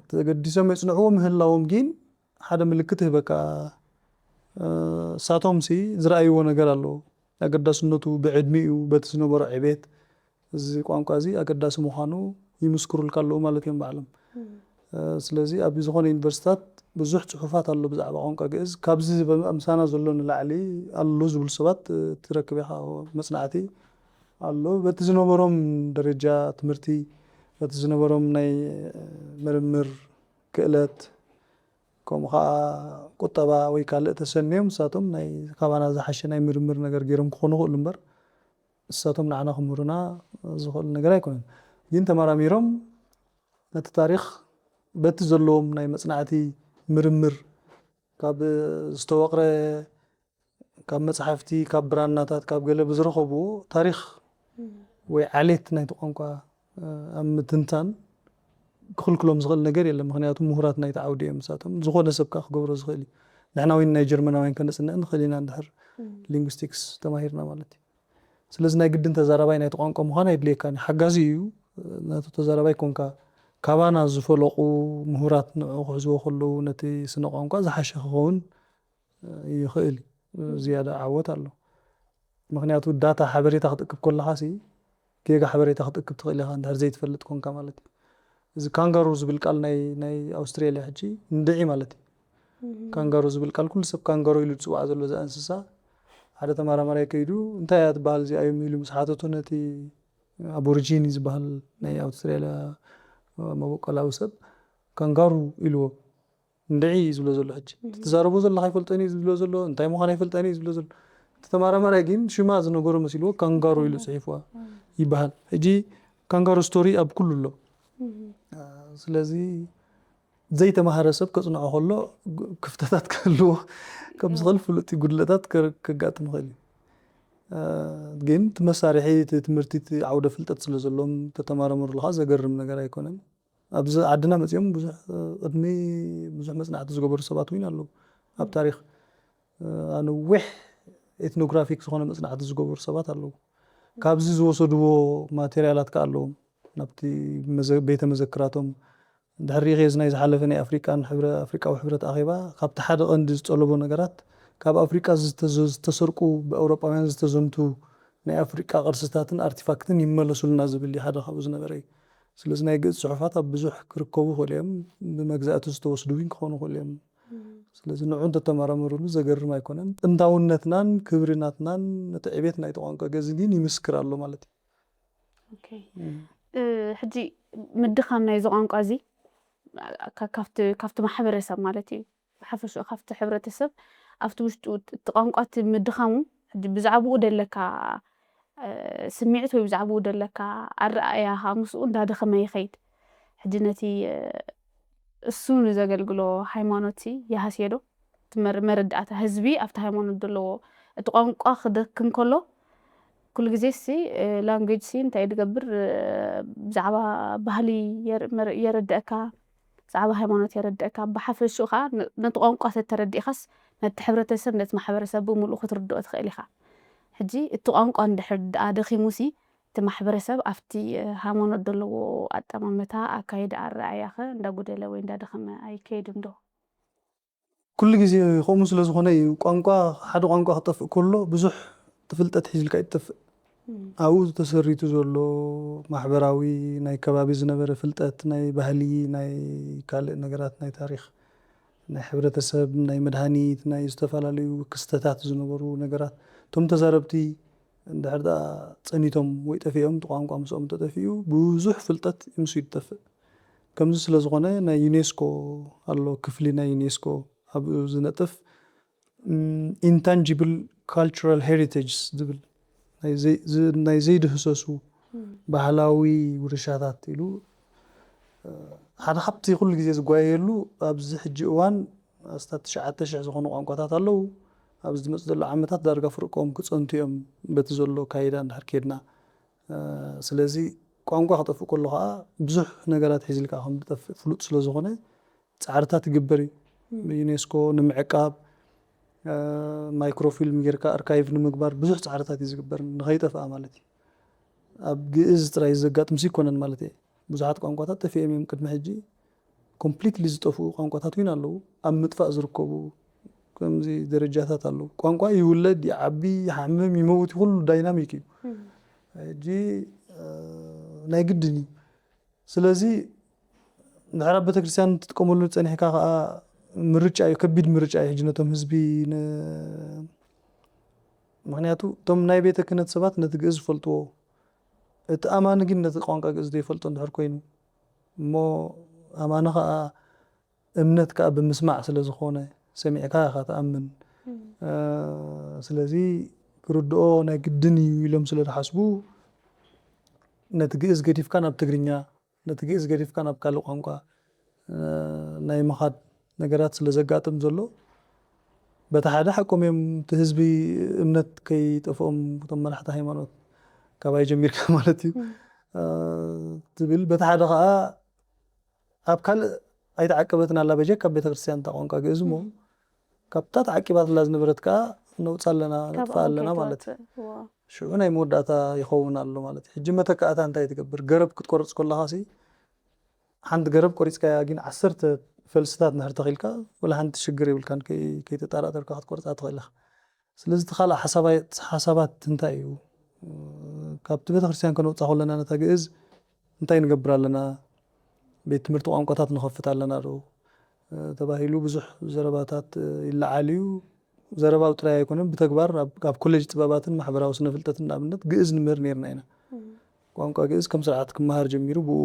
S2: تقديسهم يصنعوهم هلاهم جين حدا ملكته بكا ساتهم سي زرأيو نقر الله أقداس النتو بعدميو بتسنو برع عبيت زي قانقا زي أقداس مخانو يمسكرو الكالو مالتين بعلم سلازي أبي زخون يونيفرسيتات ብዙሕ ጽሑፋት ኣሎ ብዛዕባ ቋንቋ ግዕዝ ካብዚ በምሳና ዘሎ ንላዕሊ ኣሎ ዝብል ሰባት ትረክብ ኢኻ መጽናዕቲ ኣሎ በቲ ዝነበሮም ደረጃ ትምህርቲ በቲ ዝነበሮም ናይ ምርምር ክእለት ከምኡ ከዓ ቁጠባ ወይ ካልእ ተሰንዮም ንሳቶም ናይ ካባና ዝሓሸ ናይ ምርምር ነገር ገይሮም ክኾኑ ይኽእሉ እምበር ንሳቶም ንዓና ክምሩና ዝኽእሉ ነገር ኣይኮነን ግን ተመራሚሮም ነቲ ታሪክ በቲ ዘለዎም ናይ መጽናዕቲ ምርምር ካብ ዝተወቕረ ካብ መጽሓፍቲ ካብ ብራናታት ካብ ገለ ብዝረኸብዎ ታሪክ ወይ ዓሌት ናይቲ ቋንቋ ኣብ ምትንታን ክኽልክሎም ዝኽእል ነገር የለን ምክንያቱ ምሁራት ናይቲ ዓውዲ እዮም ንሳቶም ዝኾነ ሰብካ ክገብሮ ዝኽእል እዩ ንሕና ወይ ናይ ጀርመናውያን ከነጽንዕ ንኽእል ኢና እንድሕር ሊንግዊስቲክስ ተማሂርና ማለት እዩ ስለዚ ናይ ግድን ተዛራባይ ናይቲ ቋንቋ ምዃን የድልየካን ሓጋዚ እዩ ናቱ ተዛራባይ ኮንካ ካባና ዝፈለቁ ምሁራት ንዕኡ ክሕዝዎ ከለዉ ነቲ ስነ ቋንቋ ዝሓሸ ክኸውን ይኽእል ዝያዳ ዓወት ኣሎ ምክንያቱ ዳታ ሓበሬታ ክትእክብ ከለኻ ጌጋ ሓበሬታ ክትእክብ ትኽእል ኢኻ እንድሕር ዘይትፈልጥ ኮንካ ማለት እዩ እዚ ካንጋሩ ዝብል ቃል ናይ ኣውስትራልያ ሕጂ እንድዒ ማለት እዩ ካንጋሩ ዝብል ቃል ኩሉ ሰብ ካንጋሩ ኢሉ ዝፅዋዕ ዘሎ ዛ እንስሳ ሓደ ተመራማራይ ከይዱ እንታይ እያ ትበሃል እዚኣ ኢሉ ምስ ሓተቱ ነቲ አቦሪጂኒ ዝበሃል ናይ ኣውስትራልያ መበቆላዊ ሰብ ካንጋሩ ኢልዎ እንድዒ ዝብሎ ዘሎ ሕጂ ትዛረቡ ዘለካ ይፈልጠኒ ዝብሎ ዘሎ እንታይ ምዃን አይፈልጠኒ ዝብሎ ዘሎ ተመራማራይ ግን ሽማ ዝነገሮ መሲልዎ ካንጋሩ ኢሉ ጽሒፍዋ ይበሃል ሕጂ ካንጋሩ ስቶሪ ኣብ ኩሉ ኣሎ ስለዚ ዘይተማሃረ ሰብ ከጽንዖ ከሎ ክፍተታት ከልዎ ከም ዝኽእል ፍሉጥ ጉድለታት ከጋጥም ይኽእል ግን መሳርሒ ትምህርቲ ዓውደ ፍልጠት ስለ ዘሎም ተተማረምሩልካ ዘገርም ነገር ኣይኮነን ኣብዚ ዓድና መጽኦም ብዙሕ ቅድሚ ብዙሕ መጽናዕቲ ዝገበሩ ሰባት እውን ኣለዉ ኣብ ታሪክ ኣነዊሕ ኤትኖግራፊክ ዝኾነ መጽናዕቲ ዝገበሩ ሰባት ኣለዉ ካብዚ ዝወሰድዎ ማቴርያላት ከ ኣለዎም ናብቲ ቤተ መዘክራቶም ድሕሪ ሪኸ ናይ ዝሓለፈ ናይ ኣፍሪቃዊ ሕብረት ኣኼባ ካብቲ ሓደ ቀንዲ ዝጠለቦ ነገራት ካብ ኣፍሪቃ ዝተሰርቁ ብኣውሮጳውያን ዝተዘምቱ ናይ ኣፍሪቃ ቅርስታትን ኣርቲፋክትን ይመለሱልና ዝብል ሓደ ካብኡ ዝነበረ እዩ ስለዚ ናይ ግዕዝ ጽሑፋት ኣብ ብዙሕ ክርከቡ ኾልዮም ብመግዛእቲ ዝተወስዱ ክኾኑ ኾልዮም ስለዚ ንዑን ተተመራመሩሉ ዘገርም ኣይኮነን ጥንታውነትናን ክብርናትናን ነቲ ዕቤት ናይቲ ቋንቋ ግዕዝ ግን ይምስክር ኣሎ ማለት
S1: እዩ ሕጂ ምድኻም ናይ ቋንቋ እዚ ካብቲ ማሕበረሰብ ማለት እዩ ብሓፈሽኡ ካብቲ ሕብረተሰብ ኣብቲ ውሽጡ እቲ ቋንቋ ምድኻሙ ሕጂ ብዛዕባኡ ደለካ ስምዒት ወይ ብዛዕባኡ ደለካ ኣረኣእያኻ ምስኡ እንዳደኸመ ይኸይድ ሕጂ ነቲ እሱ ንዘገልግሎ ሃይማኖት ይሃስየ ዶ መረዳእታ ህዝቢ ኣብቲ ሃይማኖት ዘለዎ እቲ ቋንቋ ክደክም ከሎ ኩሉ ግዜ ላንጉዌጅ እንታይ ዝገብር ብዛዕባ ባህሊ የረድአካ ብዛዕባ ሃይማኖት የረድአካ ብሓፈሽኡ ከዓ ነቲ ቋንቋ ተተረዲእኻስ ነቲ ሕብረተሰብ ነቲ ማሕበረሰብ ብምሉእ ክትርድኦ ትኽእል ኢኻ ሕጂ እቲ ቋንቋ እንድሕር ደኣ ደኺሙሲ እቲ ማሕበረሰብ ኣብቲ ሃይማኖት ዘለዎ ኣጠማምታ ኣካይዳ ኣረኣእያ ኸ እንዳጎደለ ወይ እንዳደኸመ ኣይከይድን ዶ
S2: ኩሉ ግዜ ከምኡ ስለ ዝኾነ እዩ ቋንቋ ሓደ ቋንቋ ክጠፍእ ከሎ ብዙሕ ፍልጠት ሒዝልካ ይጠፍእ ኣብኡ ተሰሪቱ ዘሎ ማሕበራዊ ናይ ከባቢ ዝነበረ ፍልጠት ናይ ባህሊ ናይ ካልእ ነገራት ናይ ታሪክ ናይ ሕብረተሰብ ናይ መድሃኒት ናይ ዝተፈላለዩ ክስተታት ዝነበሩ ነገራት እቶም ተዛረብቲ እንድሕር ደኣ ፀኒቶም ወይ ጠፊኦም ቋንቋ ምስኦም ተጠፊኡ ብዙሕ ፍልጠት ምስ ይጠፍእ ከምዚ ስለ ዝኾነ ናይ ዩኔስኮ ኣሎ ክፍሊ ናይ ዩኔስኮ ኣብኡ ዝነጥፍ ኢንታንጂብል ካልቸራል ሄሪቴጅ ዝብል ናይ ዘይድህሰሱ ባህላዊ ውርሻታት ኢሉ ሓደ ካብቲ ኩሉ ግዜ ዝጓየየሉ ኣብዚ ሕጂ እዋን ኣስታት 9,000 ዝኾኑ ቋንቋታት ኣለዉ ኣብዚ ዝመጽ ዘሎ ዓመታት ዳርጋ ፍርቆም ክጸንቱ እዮም በቲ ዘሎ ካይዳ እንድሕር ከድና ስለዚ ቋንቋ ክጠፍእ ከሎ ከዓ ብዙሕ ነገራት ሒዝልካ ከም ዝጠፍእ ፍሉጥ ስለ ዝኾነ ጻዕርታት ይግበር እዩ ብዩኔስኮ ንምዕቃብ ማይክሮፊልም ጌርካ ኣርካይቭ ንምግባር ብዙሕ ጻዕርታት እዩ ዝግበር ንኸይጠፍኣ ማለት እዩ ኣብ ግዕዝ ጥራይ ዘጋጥም ይኮነን ማለት እዩ ብዙሓት ቋንቋታት ጠፊኦም እዮም ቅድሚ ሕጂ ኮምፕሊትሊ ዝጠፍኡ ቋንቋታት እውን ኣለዉ ኣብ ምጥፋእ ዝርከቡ ከምዚ ደረጃታት ኣለዉ ቋንቋ ይውለድ ይዓቢ ይሓምም ይመውት ኩሉ ዳይናሚክ እዩ ሕጂ ናይ ግድን እዩ ስለዚ ንድሕር ቤተክርስትያን ትጥቀመሉ ፀኒሕካ ከዓ مرجع يكبد مرجع يجنتهم حزبي معناته توم ناي بيت كنت سبات نتجز فلتو اتأمان جن نتقانق جز دي فلتو ندهر كوينو مو أمانة እምነትካ ብምስማዕ ስለ ዝኾነ ሰሚዕካ ኢኻ ተኣምን ስለዚ ክርድኦ ናይ ግድን እዩ ኢሎም ስለ ዝሓስቡ ነቲ ግእዝ ገዲፍካ ናብ ትግርኛ ነቲ ግእዝ ገዲፍካ ናብ ካልእ ቋንቋ ናይ ምኻድ ነገራት ስለ ዘጋጥም ዘሎ በታ ሓደ ሓቆም እዮም እቲ ህዝቢ እምነት ከይጠፍኦም እቶም መራሕቲ ሃይማኖት ካባይ ጀሚርካ ማለት እዩ ትብል በታ ሓደ ከዓ ኣብ ካልእ ኣይተዓቀበትና ኣላ በጀክ ካብ ቤተክርስትያን ተቋንቋ ግእዝ ሞ ካብታ ተዓቂባት ላ ዝነበረት ከዓ ነውፃ ኣለና ነጥፋ ኣለና ማለት እዩ ሽዑ ናይ መወዳእታ ይኸውን ኣሎ ማለት እዩ ሕጂ መተካእታ እንታይ ትገብር ገረብ ክትቆርፅ ከለኻ ሲ ሓንቲ ገረብ ቆሪፅካ ግን 10 ፈልስታት ንድሕር ተኺልካ ወላ ሓንቲ ሽግር ይብልካን ከይተጠራጠርካ ክትቆርፃ ትኽእል ኢኻ ስለዚ እቲ ካልእ ሓሳባት እንታይ እዩ ካብቲ ቤተክርስትያን ከነውፃ ከለና ነታ ግእዝ እንታይ ንገብር ኣለና ቤት ትምህርቲ ቋንቋታት ንኸፍት ኣለና ዶ ተባሂሉ ብዙሕ ዘረባታት ይለዓል እዩ ዘረባው ጥራይ ኣይኮነን ብተግባር ኣብ ኮሌጅ ጥበባትን ማሕበራዊ ስነ ፍልጠትን ንኣብነት ግእዝ ንምህር ነርና ኢና ቋንቋ ግእዝ ከም ስርዓት ክመሃር ጀሚሩ ብኡ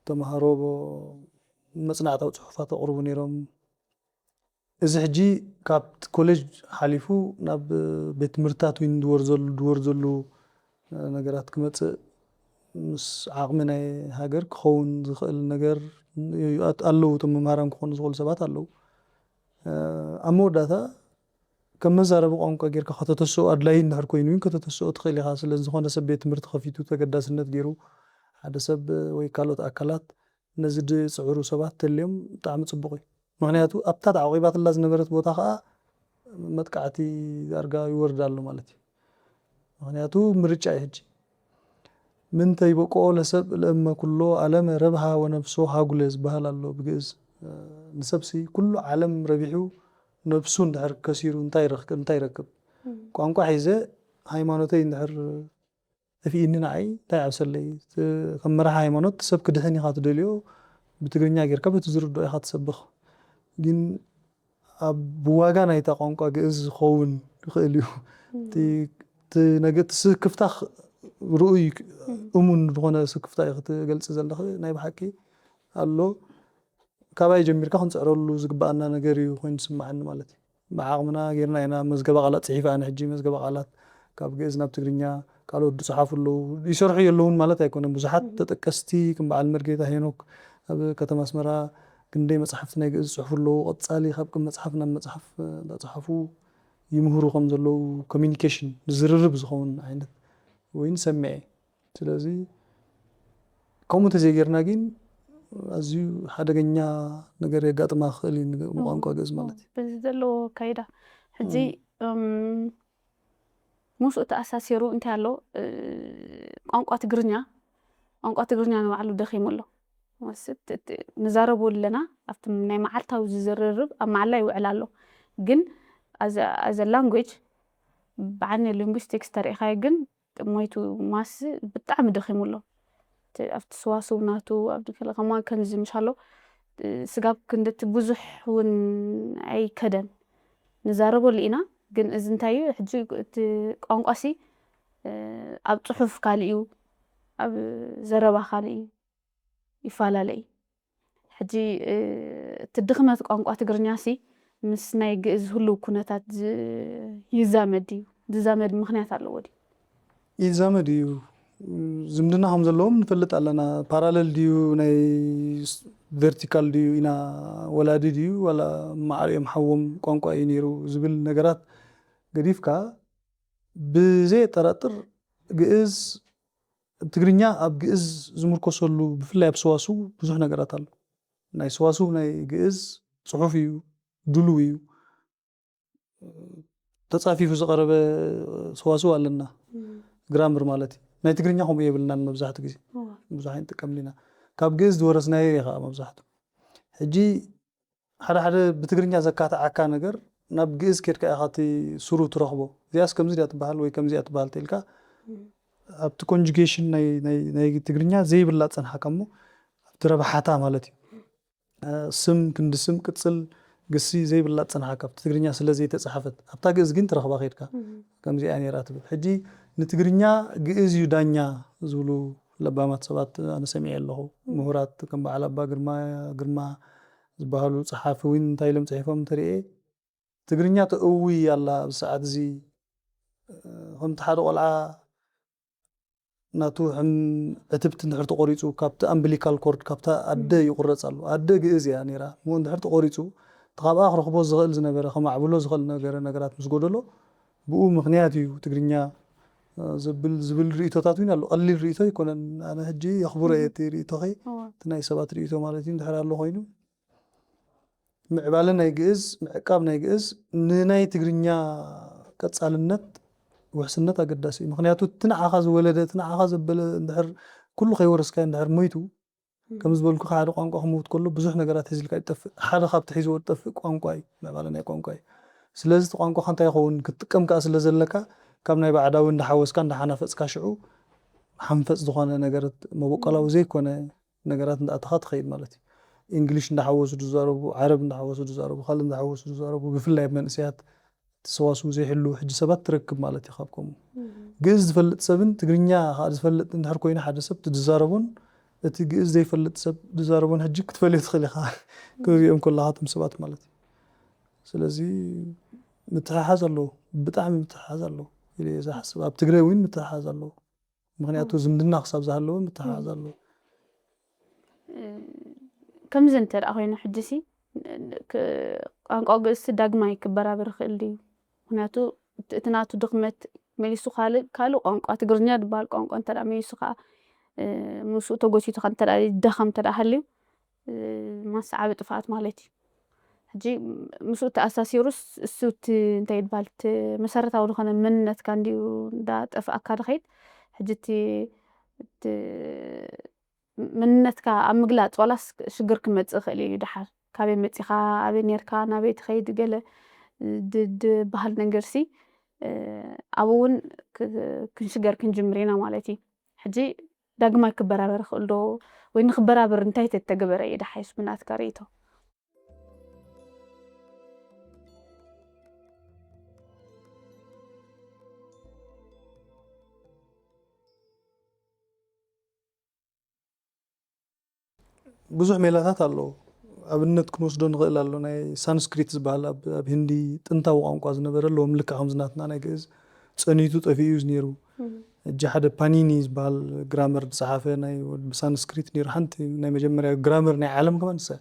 S2: ተምሃሮ መጽናዕታዊ ጽሑፋት ኣቕርቡ ነይሮም እዚ ሕጂ ካብ ኮሌጅ ሓሊፉ ናብ ቤት ትምህርትታት ወይ ድወር ዘሎ ነገራት ክመጽእ ምስ ዓቕሚ ናይ ሃገር ክኸውን ዝኽእል ነገር ኣለዉ እቶም መምሃራን ክኾኑ ዝኽእሉ ሰባት ኣለዉ ኣብ መወዳእታ ከም መዛረቢ ቋንቋ ጌርካ ከተተስኦ ኣድላይ እንድሕር ኮይኑ ከተተስኦ ትኽእል ኢኻ ስለ ዝኾነ ሰብ ቤት ትምህርቲ ከፊቱ ተገዳስነት ገይሩ ሓደ ሰብ ወይ ካልኦት ኣካላት ነዚ ድፅዕሩ ሰባት ተልዮም ብጣዕሚ ጽቡቕ እዩ ምክንያቱ ኣብታ ተዓቂባትላ ዝነበረት ቦታ ከዓ መጥቃዕቲ ዳርጋ ይወርድ ኣሎ ማለት እዩ ምክንያቱ ምርጫ እዩ ሕጂ ምንተይ በቆ ለሰብ ለእመ ኩሎ ዓለም ረብሃ ወነፍሶ ሃጉለ ዝበሃል ኣሎ ብግእዝ ንሰብሲ ኩሉ ዓለም ረቢሑ ነፍሱ እንድሕር ከሲሩ እንታይ ይረክብ ቋንቋ ሒዘ ሃይማኖተይ እንድሕር እፊእኒ ንዓይ እንታይ ዓብሰለይ ከም መራሒ ሃይማኖት ሰብ ክድሕን ኢኻ ትደልዮ ብትግርኛ ጌርካ በቲ ዝርድኦ ኢኻ ትሰብኽ ግን ኣብ ብዋጋ ናይታ ቋንቋ ግእዝ ዝኸውን ይኽእል እዩ እቲ ስክፍታ ርኡይ እሙን ዝኾነ ስክፍታ ኢኻ ክትገልጽ ዘለኻ ናይ ብሓቂ ኣሎ ካባይ ጀሚርካ ክንፅዕረሉ ዝግባአና ነገር እዩ ኮይኑ ዝስማዓኒ ማለት እዩ ብዓቕምና ጌርና ኢና መዝገበ ቃላት ፅሒፈ ኣነ ሕጂ መዝገበ ቃላት ካብ ግእዝ ናብ ትግርኛ ካልኦት ዝፅሓፉ ኣለዉ ይሰርሑ የለውን ማለት ኣይኮነን ብዙሓት ተጠቀስቲ ከም በዓል መርጌታ ሄኖክ ኣብ ከተማ ኣስመራ ክንደይ መፅሓፍቲ ናይ ግእዝ ዝፅሕፉ ኣለዉ ቀፃሊ ካብ ቅም መፅሓፍ ናብ መፅሓፍ እንዳፅሓፉ ይምህሩ ከም ዘለዉ ኮሚኒኬሽን ዝርርብ ዝኸውን ዓይነት ወይን ሰሚዐ ስለዚ ከምኡ ተዘይጌርና ግን ኣዝዩ ሓደገኛ ነገር የጋጥማ ክእል እዩ ቋንቋ ግእዝ ማለት እዩ
S1: በዚ ዘሎ ካይዳ ሕጂ ምስኡ ተኣሳሲሩ እንታይ ኣሎ ቋንቋ ትግርኛ ንባዕሉ ደኺሙ ኣሎ ንዛረቡ ኣለና ኣብቲ ናይ መዓልታዊ ዝዝርርብ ኣብ መዓላ ይውዕል ኣሎ ግን ኣዘ ላንጉጅ ብዓይኒ ሊንጉስቲክስ ተሪእኻዮ ግን ሞይቱ ማስ ብጣዕሚ ደኺሙ ኣሎ ኣብቲ ሰዋስው ናቱ ኣብቲ ከማ ከምዚ ምሻሎ ስጋብ ክንደቲ ብዙሕ እውን ኣይከደን ንዛረበሉ ኢና ግን እዚ እንታይ እዩ ሕጂ እቲ ቋንቋሲ ኣብ ፅሑፍ ካሊእ እዩ ኣብ ዘረባ ካሊእ እዩ ይፈላለ እዩ ሕጂ እቲ ድኽመት ቋንቋ ትግርኛሲ ምስ ናይ ግእዝ ህልው ኩነታት ይዛመድ እዩ ዝዛመድ ምክንያት ኣለዎ ድዩ
S2: ይዛመድ እዩ ዝምድና ከም ዘለዎም ንፈልጥ ኣለና ፓራሌል ድዩ ናይ ቨርቲካል ድዩ ኢና ወላዲ ድዩ ወላ ማዕሪኦም ሓዎም ቋንቋ እዩ ነይሩ ዝብል ነገራት ገዲፍካ ብዘይ ጠራጥር ግእዝ ትግርኛ ኣብ ግእዝ ዝምርኮሰሉ ብፍላይ ኣብ ሰዋስው ብዙሕ ነገራት ኣሎ ናይ ሰዋስው ናይ ግእዝ ፅሑፍ እዩ ድሉው እዩ ተፃፊፉ ዝቐረበ ሰዋስው ኣለና ግራመር ማለት እዩ ናይ ትግርኛ ከምኡ የብልናን መብዛሕትኡ ግዜ ብዙሕ ኣይንጥቀምን ኢና ካብ ግእዝ ዝወረስናዮ ኢኻ መብዛሕትኡ ሕጂ ሓደ ብትግርኛ ዘካትዓካ ነገር ናብ ግእዝ ከድካ ኢኻ እቲ ስሩ ትረኽቦ እዚያስ ከምዚ ዲያ ትበሃል ወይ ከምዚያ ትበሃል ተኢልካ ኣብቲ ኮንጁጌሽን ናይ ትግርኛ ዘይብላ ፀንሓካ እሞ ኣብቲ ረብሓታ ማለት እዩ ስም ክንዲ ስም ቅፅል قسي زي بلا تصنعها كابت تقرنيا سلازي تصحفت أبتا قز جين ترخبا خيركا كم زي أني راتب حجي نتقرنيا قز يدانيا زولو لبامات سبات أنا سميع الله مهورات كم على با قرما زبالو صحافوين تايلم صحيفهم تريه تقرنيا تقوي يلا بساعات زي هم تحرق الع ناتو هم اتبت ندحر تقريصو كابتا امبليكال كورد كابتا اد يقرص الله اد جئز يعني را مو ندحر تقريصو تقاب اخر خبوز زغل زنبره خما عبلو زغل نغرات مس غودلو بو مخنيات يو تغرينيا زبل ريتوتات وين الله قليل ريتو يكون انا هجي يخبر يتي ريتو خي تناي سبات ريتو مالتي ندحر الله خوينو معبالنا يجئز معقابنا يجئز ناي تغرينيا قصالنت وحسنت أقداسي مخنياتو تنعخذ ولده تنعخذ بل ندحر كل خيورس كان ندحر ميتو كم زبلكو خاطر قانقو خموت كله بزح نغرات هزلكا يطفق حدا خاب تحيزو يطفق قانقاي معبالنا قانقاي سلاز قانقو خنتا يخون كتقم كاس لزلكا كم ناي بعداو ندحوسكا ندحنافصكا شعو حنفص زخونه نغرات مبقلاو زي كونه نغرات نداتخات خيد مالتي انجليش ندحوسو دزاربو عرب ندحوسو دزاربو خال ندحوسو دزاربو بفلاي منسيات تسواسو زي حلو حج سبات تركب مالتي خابكم جز فلت سبن تغرينيا هذا فلت ندحر كوينا حدا سب تزاربون اتي جز زي فلت سب تزاربون حجك تفلت خليخا كيوم كلهاتهم سبات مالتي سلازي متحاز الله بطعم متحاز الله الى اذا حسب بتغري وين متحاز الله مغنياتو زمدنا حساب زهلو متحاز الله
S1: كم زنتر اخوينا حجسي قانقو قس داغماي كبرابر خلدي هناتو تناتو دخمت ميليسو كالو قانقو تغرنيا دبال قانقو انت ميليسو خا مسو توغوسيتو خان ترا دخم ترا حليو ما صعب طفات مالتي حجي مسو تاساسيروس السوت انت يدبالت مسارتاو دخنا منت كانديو دا طف اكاد خيد حجتي منتكا امغلاط ولاس شجر كمص خلي يدحر كابي مصيخا ابي نيركا نابي تخيد قال د بحال نغرسي ابون كنشجر كنجمرينا مالتي حجي داغما كبرابر خلدو وين خبرابر انتي تتغبر يدحيس منات كاريتو
S2: بزح ميلاتات الله أبنت كنوسدو نغيل الله ناي سانسكريت زبال أب هندي تنتاو قانقو زنبر الله ملكا همزناتنا ناي جز تصنيتو طفيوز نيرو جي حدا بانيني زبال جرامر صحافة ناي بسانسكريت نير حنتي ناي مجمريا جرامر ناي عالم كمان سا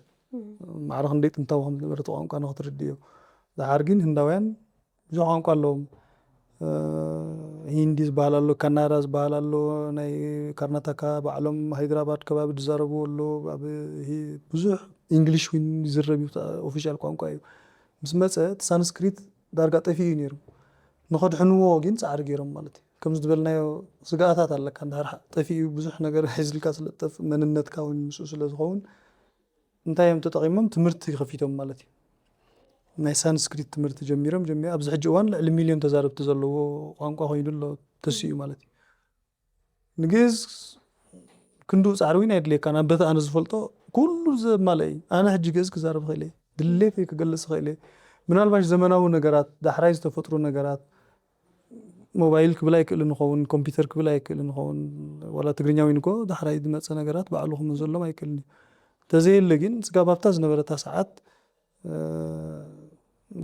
S2: معرخ ندي تنتاو هم زنبر تو قانقو نخطر الديو دا عارقين هنداوين بزح قانقو اللهم هندي زبال الله كندا زبال الله ناي كرناتاكا بعلم هيدراباد كباب دزاربو الله هي بزح انجليش وين يزربي اوفيشال قانقو ايو مسمصه سانسكريت دارغا طفي نيرو نخد حنو وين صار غيرم مالتي كم زدبلنايو سغاتات الله كان دار طفي بزح ነገር حزلكا سلطف مننتكا وين مسو سلازخون انتايم تطقيمم تمرت يخفيتهم مالتي ناي سانسكريت تمرت جميرم جميع ابز حج وان لمليون تزارب تزلو قانقو خويدلو تسيو مالتي نجز كندو صاروين ايدلي كان بتا انا زفلطو كل مالي انا حج جز كزارب خيلي دليتي كجلس خيلي منالباش زمناو نغرات دحرايز تفطرو نغرات موبايل كبلاي كل نخون كمبيوتر كبلاي كل نخون ولا تغرينياوينكو دحراي دمص نغرات بعلوهم زلو ما يكلني تزيل لكن سغابابتا زنبرتا ساعات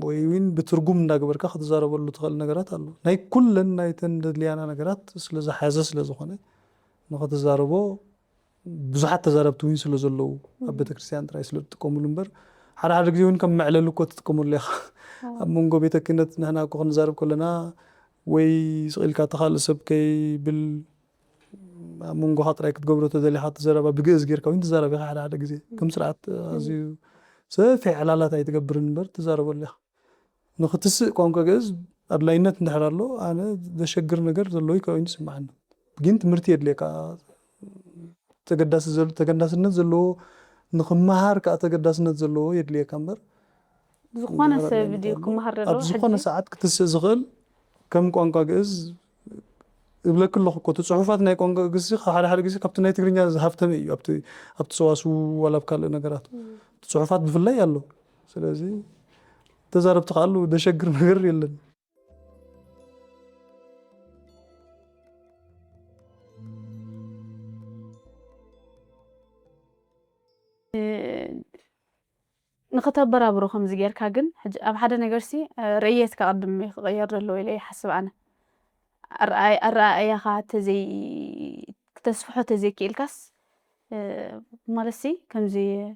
S2: وين بترجم نغبركا خدزاربلو تخل نغرات الله ناي كلن ناي تندليانا نغرات سلازا حازه سلازخونه نخدزاربو بزحت تزاربتوين سلازلو ابيت كريستيان تراي سلطقومو لمبر حدا غيون كم معللكو تطقمو ليخ امونغو بيت كنت نحنا كو نزارب كلنا وي سئلكا تخال سب كي بال امونغو خاطري كتغبرو تدلي حات زربا بغز غيركا وين تزارب حدا غزي كم سرعت ازي سفي علالات يتغبر نبر تزارب ليخ نختس قانقو غز ادلاينت ندحرالو انا دشغر ነገር ዘሎይ ኮይን ስማዓን ግን ትምርቲ የድለካ ተገዳስነት ዘሎ ንخمهار ካ ተገዳስነት ዘሎ የድለካ ምበር
S1: ዝኾነ ሰብ ዲዩ ክመሃረሎ
S2: ሕጂ ዝኾነ ሰዓት ክትስእ ዝኽእል ከም ቋንቋ ግዕዝ ይብለክልኹ እኮ ጽሑፋት ናይ ቋንቋ ግዕዝ ሓደ ግዜ ካብቲ ናይ ትግርኛ ዝሃፍተመ እዩ ኣብቲ ሰዋስው ወላ ካልእ ነገራት ጽሑፋት ብፍላይ ኣሎ ስለዚ تزاربت قالوا ده شجر نغير يلن
S1: نختبر أبرو خمس جير كاجن أب حدا نجرسي رأيت كقدم غير له إلي حسب أنا الرأي خات زي تصفحه زي كيلكاس مالسي كم زي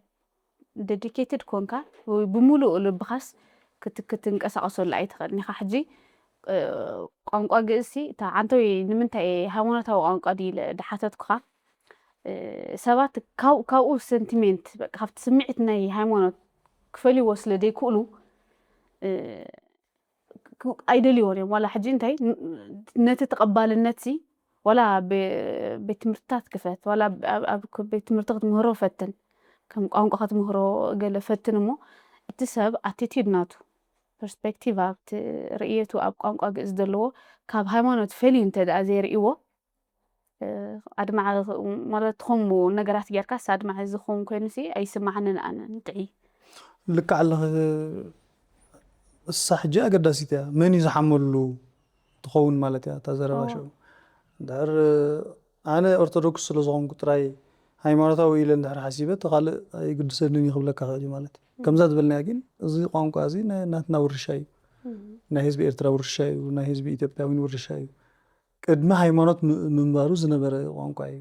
S1: dedicated كونكا بملو لبخاس كتنقسقسو لا يتخلني حجي ቋንቋ ግእሲ እታ ዓንተይ ንምንታይ ሃይማኖታዊ ቋንቋ ድዩ ድሓተትኩኻ ሰባት ካብኡ ሰንቲሜንት በቃ ካብቲ ስምዒት ናይ ሃይማኖት ክፈልይዎ ስለ ዘይክእሉ ኣይደልይዎን እዮም ዋላ ሕጂ እንታይ ነቲ ተቐባልነት ዋላ ቤት ትምህርትታት ክፈት ዋላ ኣብ ቤት ትምህርቲ ክትምህሮ ፈትን ከም ቋንቋ ክትምህሮ ገለ ፈትን እሞ እቲ ሰብ ኣቲቲዩድ ናቱ ፐርስፔክቲቭ ኣብቲ ርእየቱ ኣብ ቋንቋ ግእዝ ዘለዎ ካብ ሃይማኖት ፈልዩ እንተደኣ ዘይርእይዎ ኣድማዕ ማለት ከምኡ ነገራት ጌርካስ ኣድማዕ ዝኸውን ኮይኑሲ ኣይስማዓንን ኣነ ንጥዒ
S2: ልክ ዓለኸ الصح جاء قداسيتها من يزحمل تخون مالتها تزرباشو دار انا ارثوذكس لزغون قطراي ሃይማኖታዊ ኢለ እንዳር ሓሲበ ተኻለ ይግድሰልኝ ይኽብለካ ኸጂ ማለት ከምዛ ዝበልና ግን እዚ ቋንቋ እዚ ናትና ውርሻ እዩ ናይ ህዝቢ ኤርትራ ውርሻ እዩ ናይ ህዝቢ ኢትዮጵያዊ ውርሻ እዩ ቅድመ ሃይማኖት ምንባሩ ዝነበረ ቋንቋ እዩ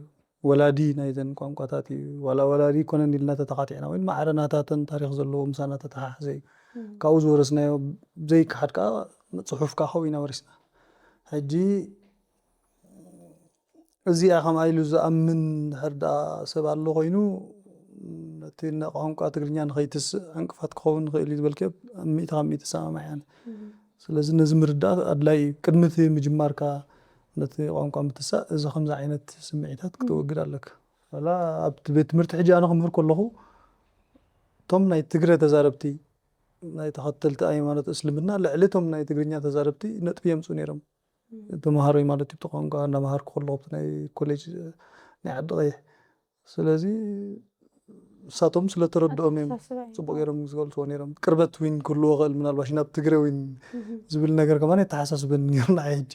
S2: ወላዲ ናይዘን ቋንቋታት እዩ ዋላ ወላዲ ኮነን ኢልና ተተኻቲዕና ወይ ማዕረናታተን ታሪኽ ዘለዎ ምሳና ተተሓሓዘ እዩ ካብኡ ዝወረስናዮ ዘይከሓድካ ፅሑፍካ ኸዊና ወሪስና ሕጂ እዚኣ ከመይ ኢሉ ዝኣምን ሕርዳ ሰብ ኣሎ ኮይኑ ነቲ ቋንቋ ትግርኛ ንኸይትስእ ዕንቅፋት ክኸውን ንኽእል ዝበልከ ሚእቲ ካብ ሚእቲ ሰማማዕ እያ ስለዚ ነዚ ምርዳእ ኣድላይ ቅድሚ እቲ ምጅማርካ ነቲ ቋንቋ ምትሳእ እዚ ከምዚ ዓይነት ስምዒታት ክትወግድ ኣለካ ዋላ ኣብቲ ቤት ትምህርቲ ሕጂ ኣነ ክምህር ከለኹ እቶም ናይ ትግረ ተዛረብቲ ናይ ተኸተልቲ ሃይማኖት እስልምና ልዕሊ እቶም ናይ ትግርኛ ተዛረብቲ ነጥቢ የምፅኡ ነይሮም ተምሃሮይ ማለት እዩ ቋንቋ እናምሃርኩ ከለኹ ናይ ኮሌጅ ናይ ዓዲ ቀይሕ ስለዚ ሳቶም ስለተረድኦም እዮም ፅቡቅ ገይሮም ዝገልፅዎ ነይሮም ቅርበት ውን ክህልዎ ኽእል ምናልባሽ ናብ ትግረ ውን ዝብል ነገር ከማን የተሓሳስበኒ ነይሩና ሕጂ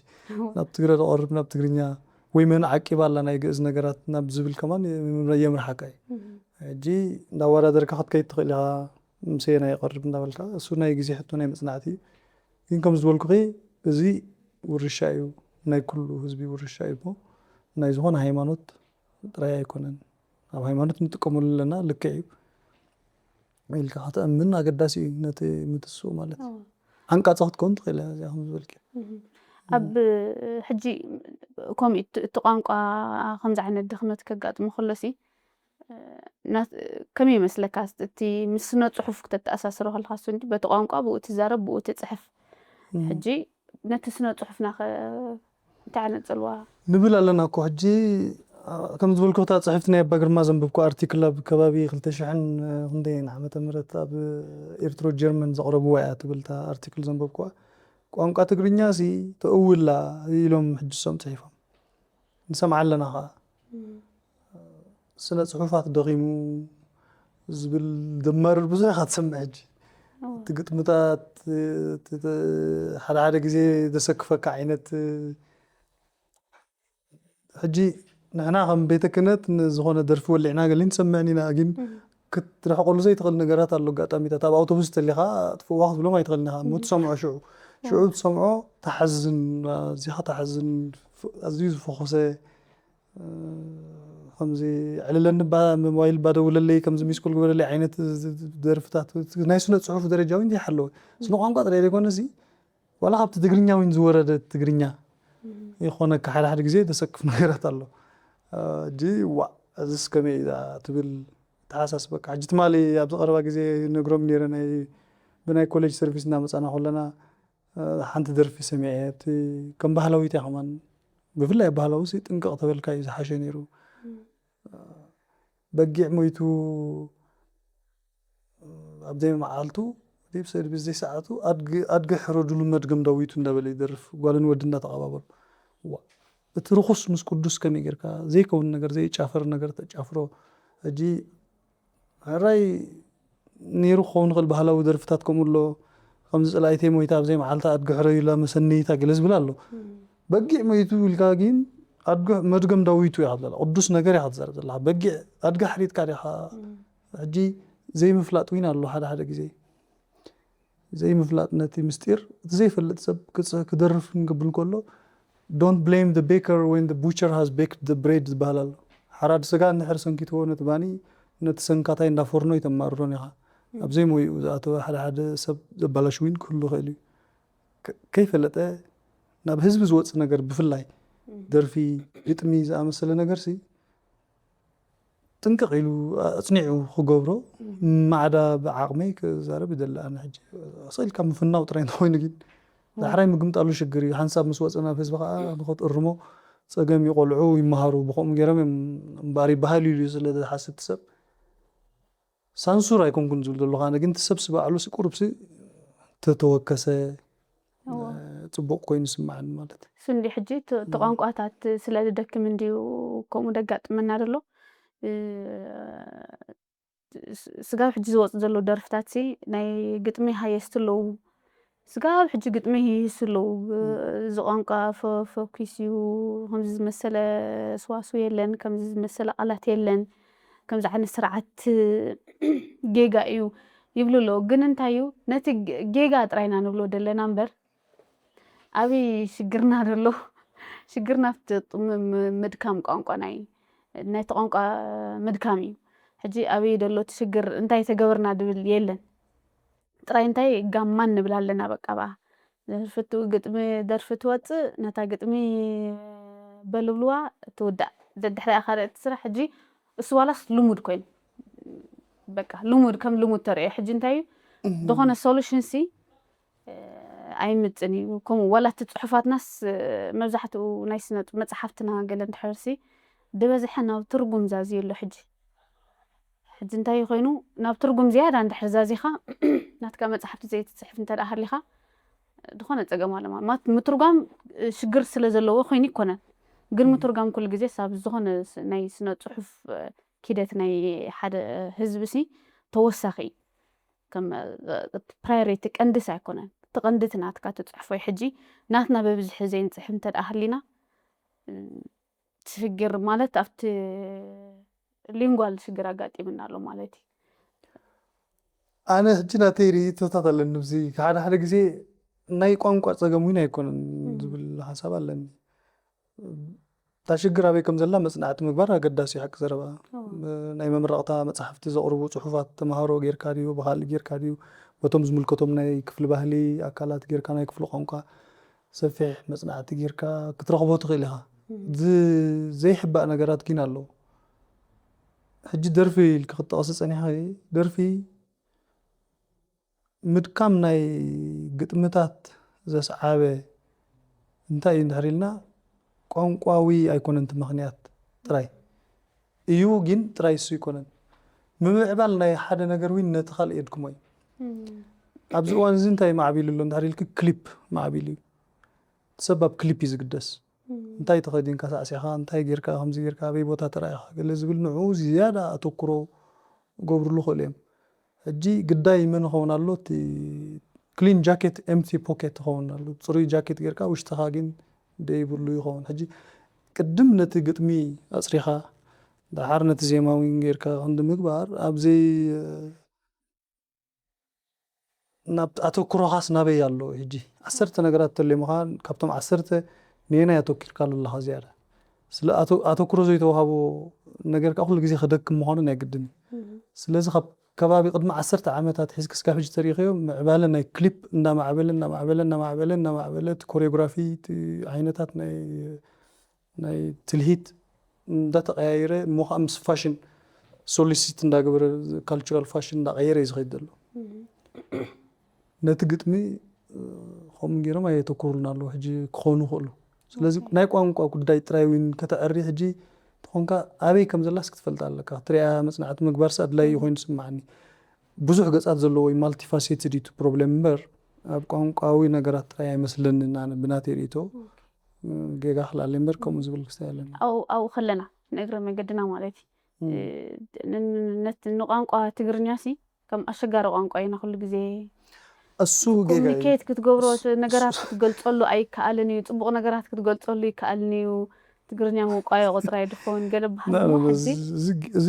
S2: ናብ ትግረ ተቐርብ ናብ ትግርኛ ወይ መን ዓቂባ ኣላ ናይ ግእዝ ነገራት ናብ ዝብል ከማን የምርሓካ እዩ ሕጂ እንዳወዳደርካ ክትከይድ ትኽእል ኢኻ ምሴና ይቐርብ እንዳበልካ እሱ ናይ ግዜ ሕቶ ናይ መፅናዕቲ ግን ከም ዝበልኩ እዚ ውርሻ እዩ ናይ ኩሉ ህዝቢ ውርሻ እዩ እሞ ናይ ዝኾነ ሃይማኖት ጥራይ ኣይኮነን ኣብ ሃይማኖት ንጥቀመሉ ኣለና ልክዕ እዩ ኢልካ ክትኣምን ኣገዳሲ እዩ ነቲ ምትስኡ ማለት ዓንቃፅ ክትከውን ትኽእል እያ እዚኣ ከም ዝበልክ
S1: ኣብ ሕጂ ከምኡ እቲ ቋንቋ ከምዚ ዓይነት ድኽመት ከጋጥሞ ከሎሲ ከመይ ይመስለካ እቲ ምስ ስነ ፅሑፍ ክትተኣሳስሮ ከለካ እሱ በቲ ቋንቋ ብኡ ትዛረብ ብኡ ትፅሕፍ ሕጂ ነቲ ስነ ፅሑፍና እንታይ ዓይነት ፅልዋ
S2: ንብል ኣለና እኮ ሕጂ ከም ዝበልኩ እታ ፅሕፍቲ ናይ ኣባ ግርማ ዘንበብኩ ኣርቲክል ኣብ ከባቢ 2000 ክንደይን ዓመተ ምህረት ኣብ ኤርትሮ ጀርመን ዘቕረብዋ እያ ትብል እታ ኣርቲክል ዘንበብኩዋ ቋንቋ ትግርኛ ሲ ተእውላ ኢሎም ሕጅሶም ፅሒፎም ንሰምዓ ኣለና ኸ ስነ ፅሑፋት ደኺሙ ዝብል ደመርር ብዙሕ ኢኻ ትሰምዕ ሕጂ እቲ ግጥምታት ሓደ ሓደ ግዜ ዘሰክፈካ ዓይነት ሕጂ ንሕና ከም ቤተ ክህነት ዝኾነ ደርፊ ወሊዕና ገሊን ትሰምዕኒ ኢና ግን ክትረሕቐሉ ዘይትኽእል ነገራት ኣሎ ኣጋጣሚታት ኣብ ኣውቶቡስ ተሊኻ ጥፍእዋ ክትብሎም ኣይትኽእልን ኢኻ እሞ ትሰምዖ ሽዑ ትሰምዖ ተሓዝን እዚኻ ተሓዝን ኣዝዩ ዝፈኾሰ ከምዚ ዕልለኒ ሞባይል ባደውለለይ ከምዚ ሚስኮል ግበረለይ ዓይነት ደርፍታት ናይ ስነ ፅሑፍ ደረጃ እውን ዘይሓለወ ስነ ቋንቋ ጥራይ ዘይኮነሲ ዋላ ካብቲ ትግርኛ እውን ዝወረደ ትግርኛ ይኾነካ ሓደ ሓደ ግዜ ተሰክፍ ነገራት ኣሎ እጂ ዋ እዚስ ከመይ ትብል ተሓሳስበካ ሕጂ ትማሊ ኣብ ዝቐረባ ግዜ ነግሮም ነይረ ብናይ ኮሌጅ ሰርቪስ እናመፃና ከለና ሓንቲ ደርፊ ሰሚዐ ከም ባህላዊት እያ ከማን ብፍላይ ባህላዊ ጥንቅቕ ተበልካ እዩ ዝሓሸ ነይሩ በጊዕ ሞይቱ ኣብ ዘይ መዓልቱ ዲብ ሰርቪስ ዘይ ሰዓቱ ኣድጊ ሕረዱሉ መድገም ዳዊቱ እንዳበለ ይደርፍ ጓልን ወዲ እንዳተቐባበሉ እቲ ርኹስ ምስ ቅዱስ ከመይ ጌርካ ዘይከውን ነገር ዘይጫፈር ነገር ተጫፍሮ ሕጂ ሕራይ ነይሩ ክኸውን ይኽእል ባህላዊ ደርፍታት ከምኡሎ خمس الأيتين مويتا بزي معلتا أدقحر إلى مسنيتا جلس بلالو بقي مويتو الكاجين أدقح مدقم داويتو يحضر قدوس نجاري حضر الله بقي أدقحريت كاريها حجي زي مفلات وين الله هذا زي مفلات نتي مستير زي فلت سب كدرف قبل كله don't blame the baker when the butcher has baked the bread بهلال حراد سجان نحرسن كتوه نتباني نتسنكاتاي نافورنو يتمارونيها أبزي موي وزاتو حد سب بلاشوين كله خيلي كيف لتا ناب حزب زوت نجار بفلاي درفي يتميز مثلا نجار سي تنقيلو اصنعو خغبرو ما عدا بعقمي كزارب يدل انا حجي اصيل كم فناو ترين خوين جين دحراي مقمطالو شغري حنساب مسوصنا فزبا نخط ارمو صقم يقلعو يمهارو بقوم غيرم باري بحالي لي سله حسب تسب سانسور يكون كنزل دلو خانه جنت سبسب على سي قربسي تتوكسه ጽቡቅ ኮይኑ ስማዓን ማለት
S1: ስንዲ ሕጂ ተቋንቋታት ስለ ደክም እንዲው ከምኡ ደጋጥመና ደሎ ስጋብ ሕጂ ዝወፅ ዘሎ ደርፍታት ሲ ናይ ግጥሚ ሃየስትለው ስጋብ ሕጂ ግጥሚ ይስለው ዝቋንቋ ፎኪስዩ ከምዚ ዝመሰለ ስዋሱ የለን ከምዚ ዝመሰለ ቃላት የለን ከምዚ ዓይነት ስርዓት ጌጋ እዩ ይብሉሎ ግን እንታዩ ነቲ ጌጋ ጥራይና ንብሎ ደለና እምበር أبي شجرنا دلو شجرنا في مدكام قانقا ناي تقانقا مدكامي حجي أبي دلو تشجر انتاي تجبرنا دبل يلن ترى انتاي جامان نبلا لنا بقى بقى درفتو قطمي درفتو وات نتا قطمي بلبلوا تودع زد حدا آخر تسرح حجي السوالس لمود كوين بقى لمود كم لمود ترى حجي انتاي دخون السولوشن سي أي متني كم ولا تتصحفات ناس مزحته ناس متصحفتنا قلنا تحرسي دبز حنا ترجم زازي اللي حجي انتي خينو ناب ترجم زيادة عند حزازي خا نات كم متصحفت زي تصحف انت الآخر لي خا دخلنا تجمع على ما مترجم شجر سلزلوا خيني كنا قل مترجم كل جزء ساب زخن ناس نتصحف كده ناي حد حزبسي توسخي كم برايريتك أندسع كنا تقندتنا تكات تصحفي حجي ناتنا ببزح زين تصحف انت الأهلنا تشجر مالت أفت لينغوال شجر أقاتي من نالو مالتي
S2: أنا جنا تيري تتطلع النفسي كأنا حدا جزء ناي قانقا تجمعين يكون بالحساب لني تشجر أبي كم زلا مصنعات مكبرة قداسي حق زربا ناي ممرقتا متصحفتي زقربو صحفات تمهارو غير كاريو بحال غير كاريو وتم زملكتهم ناي كفل بهلي أكلات غير كان يكفلوا قانقا سفيح مصنعات غير كا كترغبو تغيلها زي حبا أنا قرات كينا له حجي درفي الكخط قصص أني هاي درفي مدكام ناي قطمتات زي صعابة انتاي ندهريلنا قانقاوي أيكون انت مخنيات تراي إيو جين تراي سو يكونن ممعبال ناي حدا نقروين نتخال إيدكم وي أبزو وان زنتاي معبيل اللون دهريلك كليب معبيلي تسبب كليب يزقدس انتاي تخيدين كاسا أسيخا انتاي جيركا خمزي جيركا بي بوتا ترايخا قال لزبل نعو زيادة أتوكرو قبر له خليم هجي قداي من خونا اللو تي كلين جاكيت امتي بوكيت خونا اللو بصري جاكيت جيركا واشتخاقين دي برلو يخون هجي قدم نتي قطمي أصريخا دحار نتي زيماوين جيركا عند مقبار أبزي ناب أتوكرو خاص نابي يالو هجي عسرت نقرات اللي مخان كابتم عسرت نينا يتوكر قالوا الله زيادة سلا أتوكرو زي توهابو نقرك أخل جزي خدك مخانا يقدم سلا خب كبابي قد ما عسرت عامتات حس كسكاف جي تاريخي معبالنا كليب إننا معبلت كوريوغرافي عينتات ناي تلهيت ده تغييره مخامس فاشن سوليسيت ندا قبر كالتشرال فاشن دا غيره يزغيدلو نتقطمي خم غيره ما يتكورنا له حجي كخونو خلو ስለዚህ ናይ ቋንቋ ጉዳይ ጥራይዊን ከተአሪ ሕጂ ተኾንካ ኣበይ ከም ዘላስ ክትፈልጣለካ ትሪያ መጽናዕት ምግባር ሰዓት ላይ ይሆን ስማዓኒ ብዙሕ ገጻት ዘለዎ ወይ ማልቲ ፋሴትድ ኢቱ ፕሮብሌም እምበር ኣብ ቋንቋዊ ነገራት ጥራይ ኣይመስለንን ኣነ ብናተይ ሪእቶ ጌጋ ክላለ እምበር ከምኡ ዝብል ክስታይ ኣለኒ
S1: ኣው ከለና ነግረ መገድና ማለት ንቋንቋ ትግርኛ ሲ ከም ኣሸጋሪ ቋንቋ ኢና ኩሉ ግዜ
S2: السوق
S1: ኮሚኒኬት ክትገብሮ ነገራት ክትገልጸሉ ኣይከኣልን እዩ ጽቡቕ ነገራት ክትገልጸሉ ይከኣልን እዩ ትግርኛ መቋዮ ቁጽራይ ድኾን ገለ ባህል ሕጂ
S2: እዚ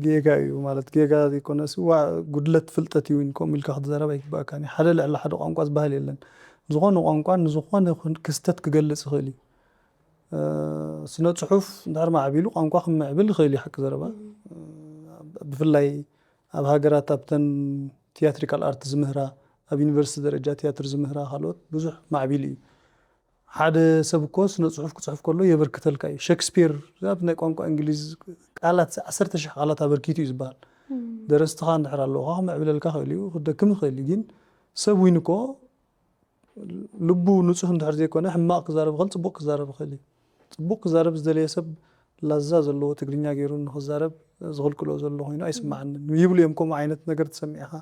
S2: ጌጋ እዩ ማለት ጌጋ ዘይኮነስ ጉድለት ፍልጠት እዩ ኢንኩም ኢልካ ክትዛረብ ኣይግባእካን ሓደ ልዕሊ ሓደ ቋንቋ ዝበሃል የለን ዝኾነ ቋንቋ ንዝኾነ ክስተት ክገልጽ ይኽእል እዩ ስነ ጽሑፍ እንድሕር ማዕቢሉ ቋንቋ ክምዕብል ይኽእል እዩ ሓቂ ዘረባ ብፍላይ ኣብ ሃገራት ኣብተን ቲያትሪካል ኣርት ዝምህራ ኣብ ዩኒቨርሲቲ ደረጃ ቲያትር ዝምህራ ካልኦት ብዙሕ ማዕቢል እዩ ሓደ ሰብ እኮ ስነ ጽሑፍ ክጽሕፍ ከሎ የበርክተልካ እዩ ሼክስፒር ኣብ ናይ ቋንቋ እንግሊዝ ቃላት 10,000 ቃላት ኣበርኪቱ እዩ ዝበሃል ደረስትኻ እንድሕር ኣለዎ ክምዕብለልካ ይኽእል እዩ ክደክም ይኽእል እዩ ግን ሰብ ውን እኮ ልቡ ንጹህ እንድሕር ዘይኮነ ሕማቕ ክዛረብ ይኽእል ጽቡቕ ክዛረብ ይኽእል እዩ ጽቡቕ ክዛረብ ዝደለየ ሰብ ላዛ ዘለዎ ትግርኛ ገይሩ ንኽዛረብ ዝኽልክሎ ዘሎ ኮይኑ ኣይስማዓንን ይብሉ እዮም ከምኡ ዓይነት ነገር ተሰሚዕኻ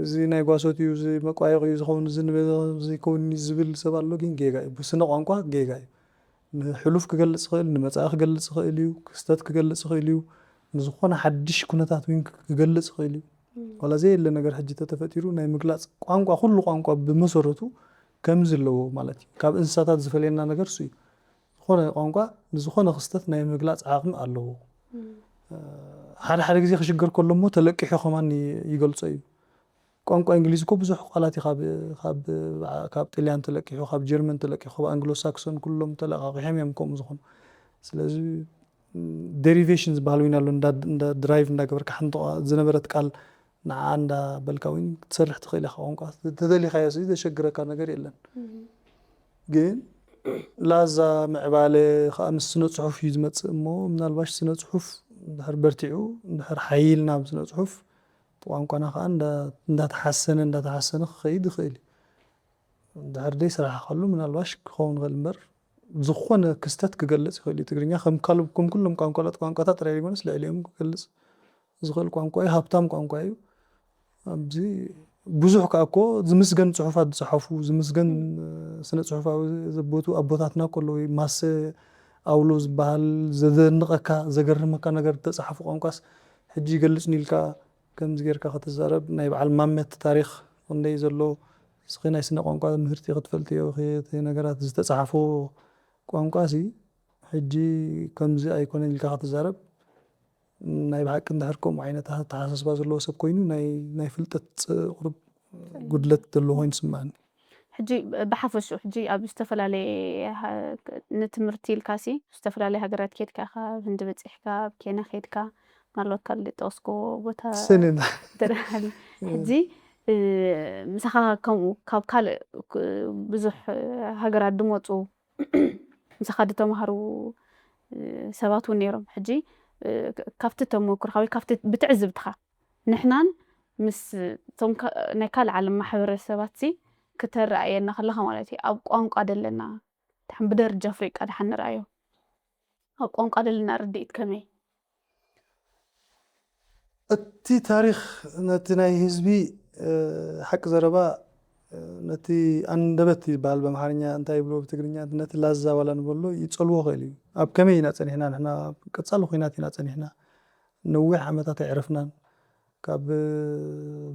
S2: እዚ ናይ ጓሶት እዩ እዚ መቋየቕ እዩ ዝኸውን ዘይከውን ዝብል ሰብ ኣሎ ግን ጌጋ እዩ ብስነ ቋንቋ ጌጋ እዩ ንሕሉፍ ክገልጽ ይኽእል ንመጻኢ ክገልጽ ይኽእል እዩ ክስተት ክገልጽ ይኽእል እዩ ንዝኾነ ሓድሽ ኩነታት ውን ክገልጽ ይኽእል እዩ ዋላ ዘየለ ነገር ሕጂ ተፈጢሩ ናይ ምግላጽ ቋንቋ ኩሉ ቋንቋ ብመሰረቱ ከምዚ ኣለዎ ማለት እዩ ካብ እንስሳታት ዝፈልየና ነገር እሱ እዩ ዝኾነ ቋንቋ ንዝኾነ ክስተት ናይ ምግላጽ ዓቕሚ ኣለዎ ሓደ ጊዜ ክሽገር ከሎ እሞ ተለቂሑ ኸማን ይገልጾ እዩ ቋንቋ እንግሊዝ እኮ ብዙሕ ቃላት ካብ ጣልያን ተለቂሑ ካብ ጀርመን ተለቂሑ ካብ አንግሎ ሳክሶን ኩሎም ተለቃቂሖም እዮም ከምኡ ዝኾኑ ስለዚ ዴሪቬሽን ዝበሃል ውን ኣሎ እንዳ ድራይቭ እንዳገበርካ ሓንቲ ዝነበረት ቃል ንዓ እንዳ በልካ ውን ትሰርሕ ትኽእል ኢኻ ቋንቋ ተደሊኻዮ ዘሸግረካ ነገር የለን ግን ላዛ ምዕባለ ከዓ ምስ ስነ ጽሑፍ እዩ ዝመጽእ እሞ ምናልባሽ ስነ ጽሑፍ እንድሕር በርቲዑ እንድሕር ሓይልና ስነ ጽሑፍ ቋንቋና ከዓ እንዳተሓሰነ ክኸይድ ይኽእል እንድሕር ደይ ስራሕ ከሉ ምናልባሽ ክኸውን ይኽእል እምበር ዝኾነ ክስተት ክገልጽ ይኽእል እዩ ትግርኛ ከም ኩሎም ቋንቋታት ጥራይ ዘይኮነስ ልዕሊኦም ክገልጽ ዝኽእል ቋንቋ እዩ ሃብታም ቋንቋ እዩ ኣብዚ ብዙሕ ከዓ እኮ ዝምስገን ጽሑፋት ዝጸሓፉ ዝምስገን ስነ ጽሑፋዊ ዘቦቱ ኣቦታትና ከሎ ማሰ ኣውሎ ዝበሃል ዘደንቐካ ዘገርመካ ነገር ተጻሓፉ ቋንቋስ ሕጂ ይገልጽ ንኢልካ ከምዚ ጌርካ ክትዛረብ ናይ በዓል ማመት ታሪክ ክንደይ ዘሎ እስኺ ናይ ስነ ቋንቋ ምህርቲ ክትፈልጥዮ እቲ ነገራት ዝተጻሓፉ ቋንቋሲ ሕጂ ከምዚ ኣይኮነን ኢልካ ክትዛረብ ናይ ብሓቂ እንድሕር ከምኡ ዓይነት ኣተሓሳስባ ዘለዎ ሰብ ኮይኑ ናይ ፍልጠት ቁርብ ጉድለት ዘለዎ ኮይኑ ይስምዓኒ
S1: ሕጂ ብሓፈሹ ሕጂ ኣብ ዝተፈላለየ ንትምህርቲ ኢልካሲ ዝተፈላለየ ሃገራት ከድካ ካብ ህንዲ በፂሕካ ኣብ ኬንያ ከድካ ምናልባት ካልእ ጠቕስኮ ቦታ ተደሃሊ ሕጂ ምሳኻ ከምኡ ካብ ካልእ ብዙሕ ሃገራት ድመፁ ምሳኻ ድተምሃሩ ሰባት ውን ነይሮም ሕጂ ካብቲ ተመክሮኻ ወይ ካብቲ ብትዕዝብትኻ ንሕናን ምስ እቶም ናይ ካልእ ዓለም ማሕበረሰባት ክተረኣየና ከለኻ ማለት እዩ ኣብ ቋንቋ ዘለና ድሓን ብደረጃ ኣፍሪቃ ድሓን ንርኣዮ ኣብ ቋንቋ ዘለና ርድኢት ከመይ
S2: እቲ ታሪክ ነቲ ናይ ህዝቢ ሓቂ ዘረባ ነቲ ኣንደበት ይበሃል በአምሓርኛ እንታይ ይብሎ ብትግርኛ ነቲ ላዛ ዋላ ንበሎ ይጸልዎ ኽእል እዩ ኣብ ከመይ ኢና ጸኒሕና ንሕና ቀጻሊ ኩናት ኢና ጸኒሕና ነዊሕ ዓመታት ኣይዕረፍናን ካብ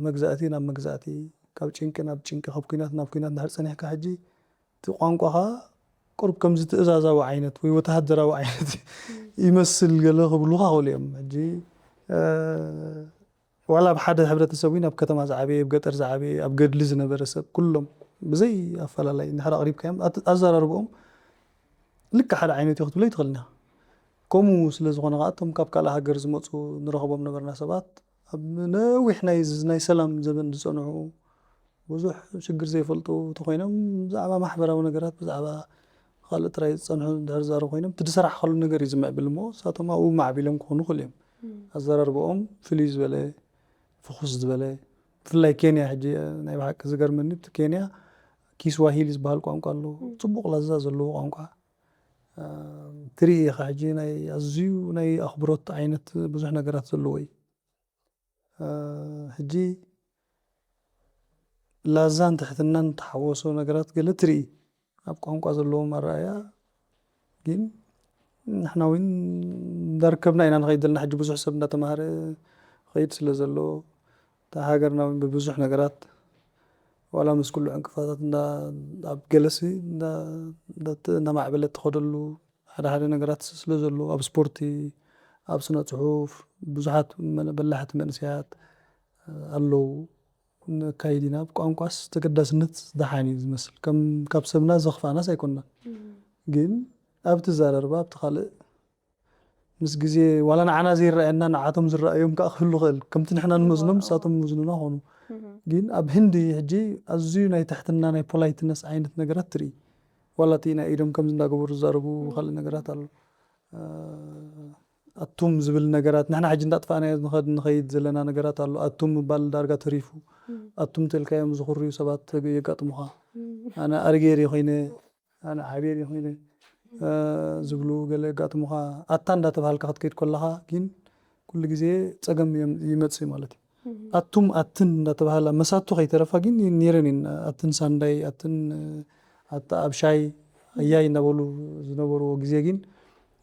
S2: መግዛእቲ ናብ መግዛእቲ ካብ ጭንቂ ናብ ጭንቂ ካብ ኩናት ናብ ኩናት እንድሕር ጸኒሕካ ሕጂ እቲ ቋንቋኻ ቁርብ ከምዚ ትእዛዛዊ ዓይነት ወይ ወተሃደራዊ ዓይነት ይመስል ገለ ክብሉኻ ክእሉ እዮም ሕጂ ዋላ ብሓደ ሕብረተሰብ ውን ኣብ ከተማ ዝዓበየ ኣብ ገጠር ዝዓበየ ኣብ ገድሊ ዝነበረ ሰብ ኩሎም ብዘይ ኣፈላላይ እንድሕር ኣቕሪብካዮም ኣዘራርብኦም ልክ ሓደ ዓይነት እዩ ክትብሎ ይትኽእል ኢኻ ከምኡ ስለ ዝኾነ ከዓ እቶም ካብ ካልእ ሃገር ዝመፁ ንረኽቦም ነበርና ሰባት ኣብ ነዊሕ ናይ ሰላም ዘበን ዝጸንሑ ብዙሕ ሽግር ዘይፈልጡ ተኾይኖም ብዛዕባ ማሕበራዊ ነገራት ብዛዕባ ካልእ ጥራይ ዝጸንሑ እንድሕር ዝዛረቡ ኮይኖም እቲ ዝስራሕ ካሉ ነገር እዩ ዝምዕብል እሞ ንሳቶም ኣብኡ ማዕቢሎም ክኾኑ ይኽእሉ እዮም ኣዘራርብኦም ፍልይ ዝበለ ፍኹስ ዝበለ ብፍላይ ኬንያ ሕጂ ናይ ብሓቂ ዝገርመኒ እቲ ኬንያ ኪስዋሂሊ ዝበሃል ቋንቋ ኣሎ ጽቡቕ ላዛ ዘለዎ ቋንቋ ትርኢ ኢኻ ሕጂ ናይ ኣዝዩ ናይ ኣኽብሮት ዓይነት ብዙሕ ነገራት ዘለዎ እዩ ሕጂ ላዛን ትሕትናን ተሓወሶ ነገራት ገለ ትርኢ ኣብ ቋንቋ ዘለዎም ኣረኣእያ ግን ንሕና ውን እንዳርከብና ኢና ንኸይድ ዘለና ሕጂ ብዙሕ ሰብ እንዳተምሃረ ኸይድ ስለ ዘሎ እታ ሃገርና ውን ብብዙሕ ነገራት ولا مس كل انقفاضات اب جلسي نا معبلت تخدلو هذا نغرات سلازلو اب سبورتي اب سنة صحوف بزحات بلاحت منسيات الله كايدينا بقانقاس تقدسنت دحاني زمسل كم كابسبنا زخفانا سيكوننا جين اب تزارربا بتخالق مس غزي ولا نعنا زي رأينا نعاتم زي رأيهم كأخلو غل كم تنحنا نمزنم ساتم مزنونا هونو جين اب هندي حجي ازيو ناي تحتنا ناي بولايتنس عينت نغرات تري ولا تينا ايدم كم زندا قبر زاربو خل نغرات الله اتوم زبل نغرات نحنا حجي ندطفانا نخيد زلنا نغرات الله اتوم بال دارغا تريفو اتوم تلكايم زخريو سبات يقطموها انا ارغيري خوينه انا حبيري خوينه زبلو قال قاطموها اتان داتبال كخت كلها كين كل غزي صقم يمصي مالتي اتوم اتن داتبال مساتو خيترفا كين نيرن اتن سانداي اتن اتا ابشاي اياي نبولو زنبرو غزي كين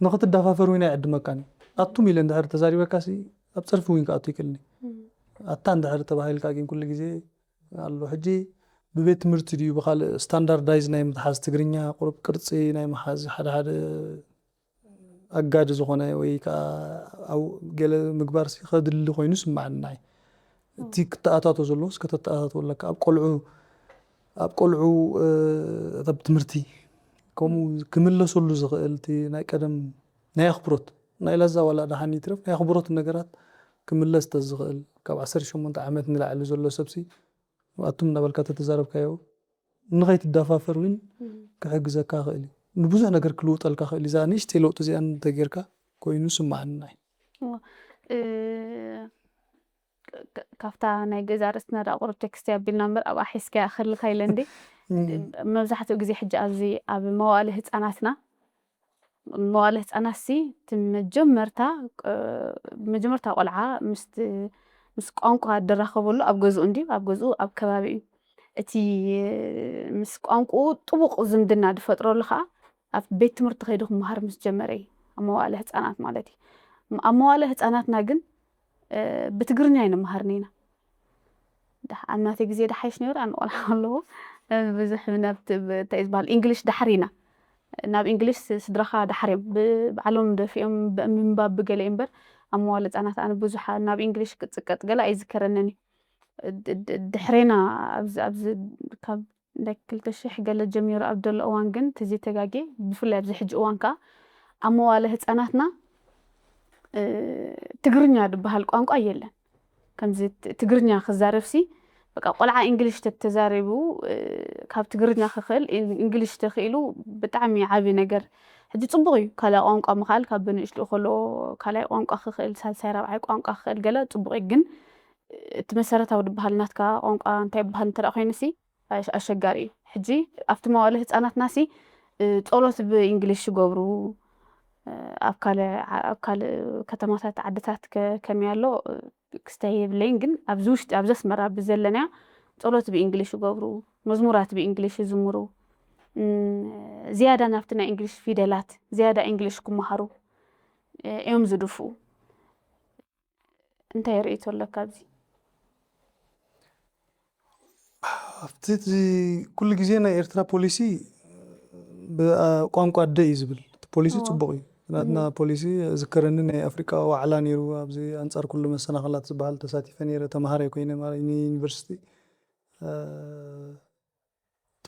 S2: نخت دافافر وين يعد مكان اتوم يلن دهر تزاري بكاسي ابصرف وين كاتو يكلني اتان دهر تباهل كاكين كل غزي الله حجي ببيت مرتدي بخال ستاندردايز ناي متحاز تغرينيا قرب قرصي ناي محاز حد اقاد زخونه وي كا او قال مغبار سي خدل خوينو سمعناي تيك تااتاتو زلوس كتتااتو لك اب قلعو طب تمرتي كوم كملسولو زغلتي ناي قدم ناي خبرت ناي لزا ولا دحاني ترف ناي خبرت نغرات كملس تزغل كاب 18 عامات نلعل زلو سبسي واتم نبلك تتزارب كايو نغيت الدافافر وين كحجزك خالي نبوزح نغير كلوط الك خالي زانيش تلوط زي ان تغيركا كوينو سمعنا
S1: كافتا ناي جزارسنا داقور تكست يابلنا مر ابا حسكا خل خايلندي مبزحتو غزي حج ازي اب موالي هصاناتنا موالي هصاناسي مجمرتا قلعه مس قانقا درخبلو اب غزو اندي اب غزو اب كبابي اتي مس قانقو طبق زمدنا دفطرو لخا اب بيت تمرت خيدو مهار مس جمري اموالي هصانات مالتي اموالي هصاناتنا كن بتغرنيا اين مهارنينا ده اناتي غزي دحايش نير ان ولا الله بزح نبت تايزبال انجليش دحرينا ناب انجليش سدرخا دحريم بعلم دفيم من باب بقل امبر اموالد انا بزح ناب انجليش كتصقط قال ايذكرنني دحرينا ابز كاب دكل تشح قال جمير عبد الله اوان كن تزي تغاغي بفلا بزح حج اوانكا اموالد هصاناتنا تغرنيا دبال قانقا يلن كمزي تغرنيا خزارفسي بقى قلعه انجليش تتزاربو كاب تغرنيا خخل انجليش تخيلو بطعمي عابي نجر حجي صبغي كلا قانقا مخال كاب بنشلو خلو كلا قانقا خخل سالساي رابعي قانقا خخل قال صبغي كن تمسرتاو دبالناتكا قانقا انتي بهال انت خينسي اشغاري حجي افت موالي هصاناتناسي ጸሎት بانجليش يغبرو أبكال كتماتات عدتات كميالو كستايب لين جن أبزوشت أبزس مرة بزلنا ጸሎት بإنجليش يقبرو مزمورات بإنجليش يزمرو زيادة نفتنا إنجليش فيدلات زيادة إنجليش كمهارو يوم زدفو أنت يريت ولا كابزي
S2: افتت كل جزينا إرترا بوليسي بقانقا دي يزبل بوليسي صبغي ناتنا بوليسي ذكرنني افريقيا وعلى نيرو ابزي انصار كل مسنخلات زبال تساتيف نيره تمهاري كوينه ماريني يونيفرسيتي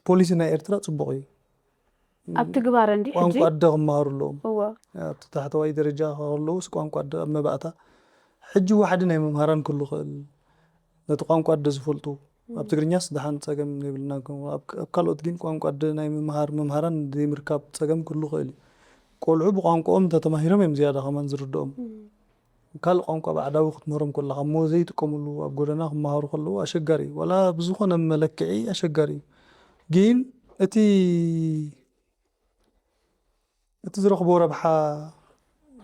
S2: بوليسي نا إرترا صبغي
S1: اب تغبار اندي حجي
S2: قانقا دغ مارلو
S1: هو
S2: تحت واي درجه هولوس قانقا د مباتا حجي واحد ناي ممهران كله خل نت قانقا د زفلطو اب تغرنياس دحان صقم نبلنا اب كالوت جين قانقا د ناي ممهران دي مركب صقم كله خل قلعو بقانقوم تتمهيرم يم زياده كمان زردوم كل قانقا بعد وقت مرم كل خمو زي تقوملو اب غدنا مهارو خلو اشغاري ولا بزخونه ملكعي اشغاري جين اتي زرخبو ربحا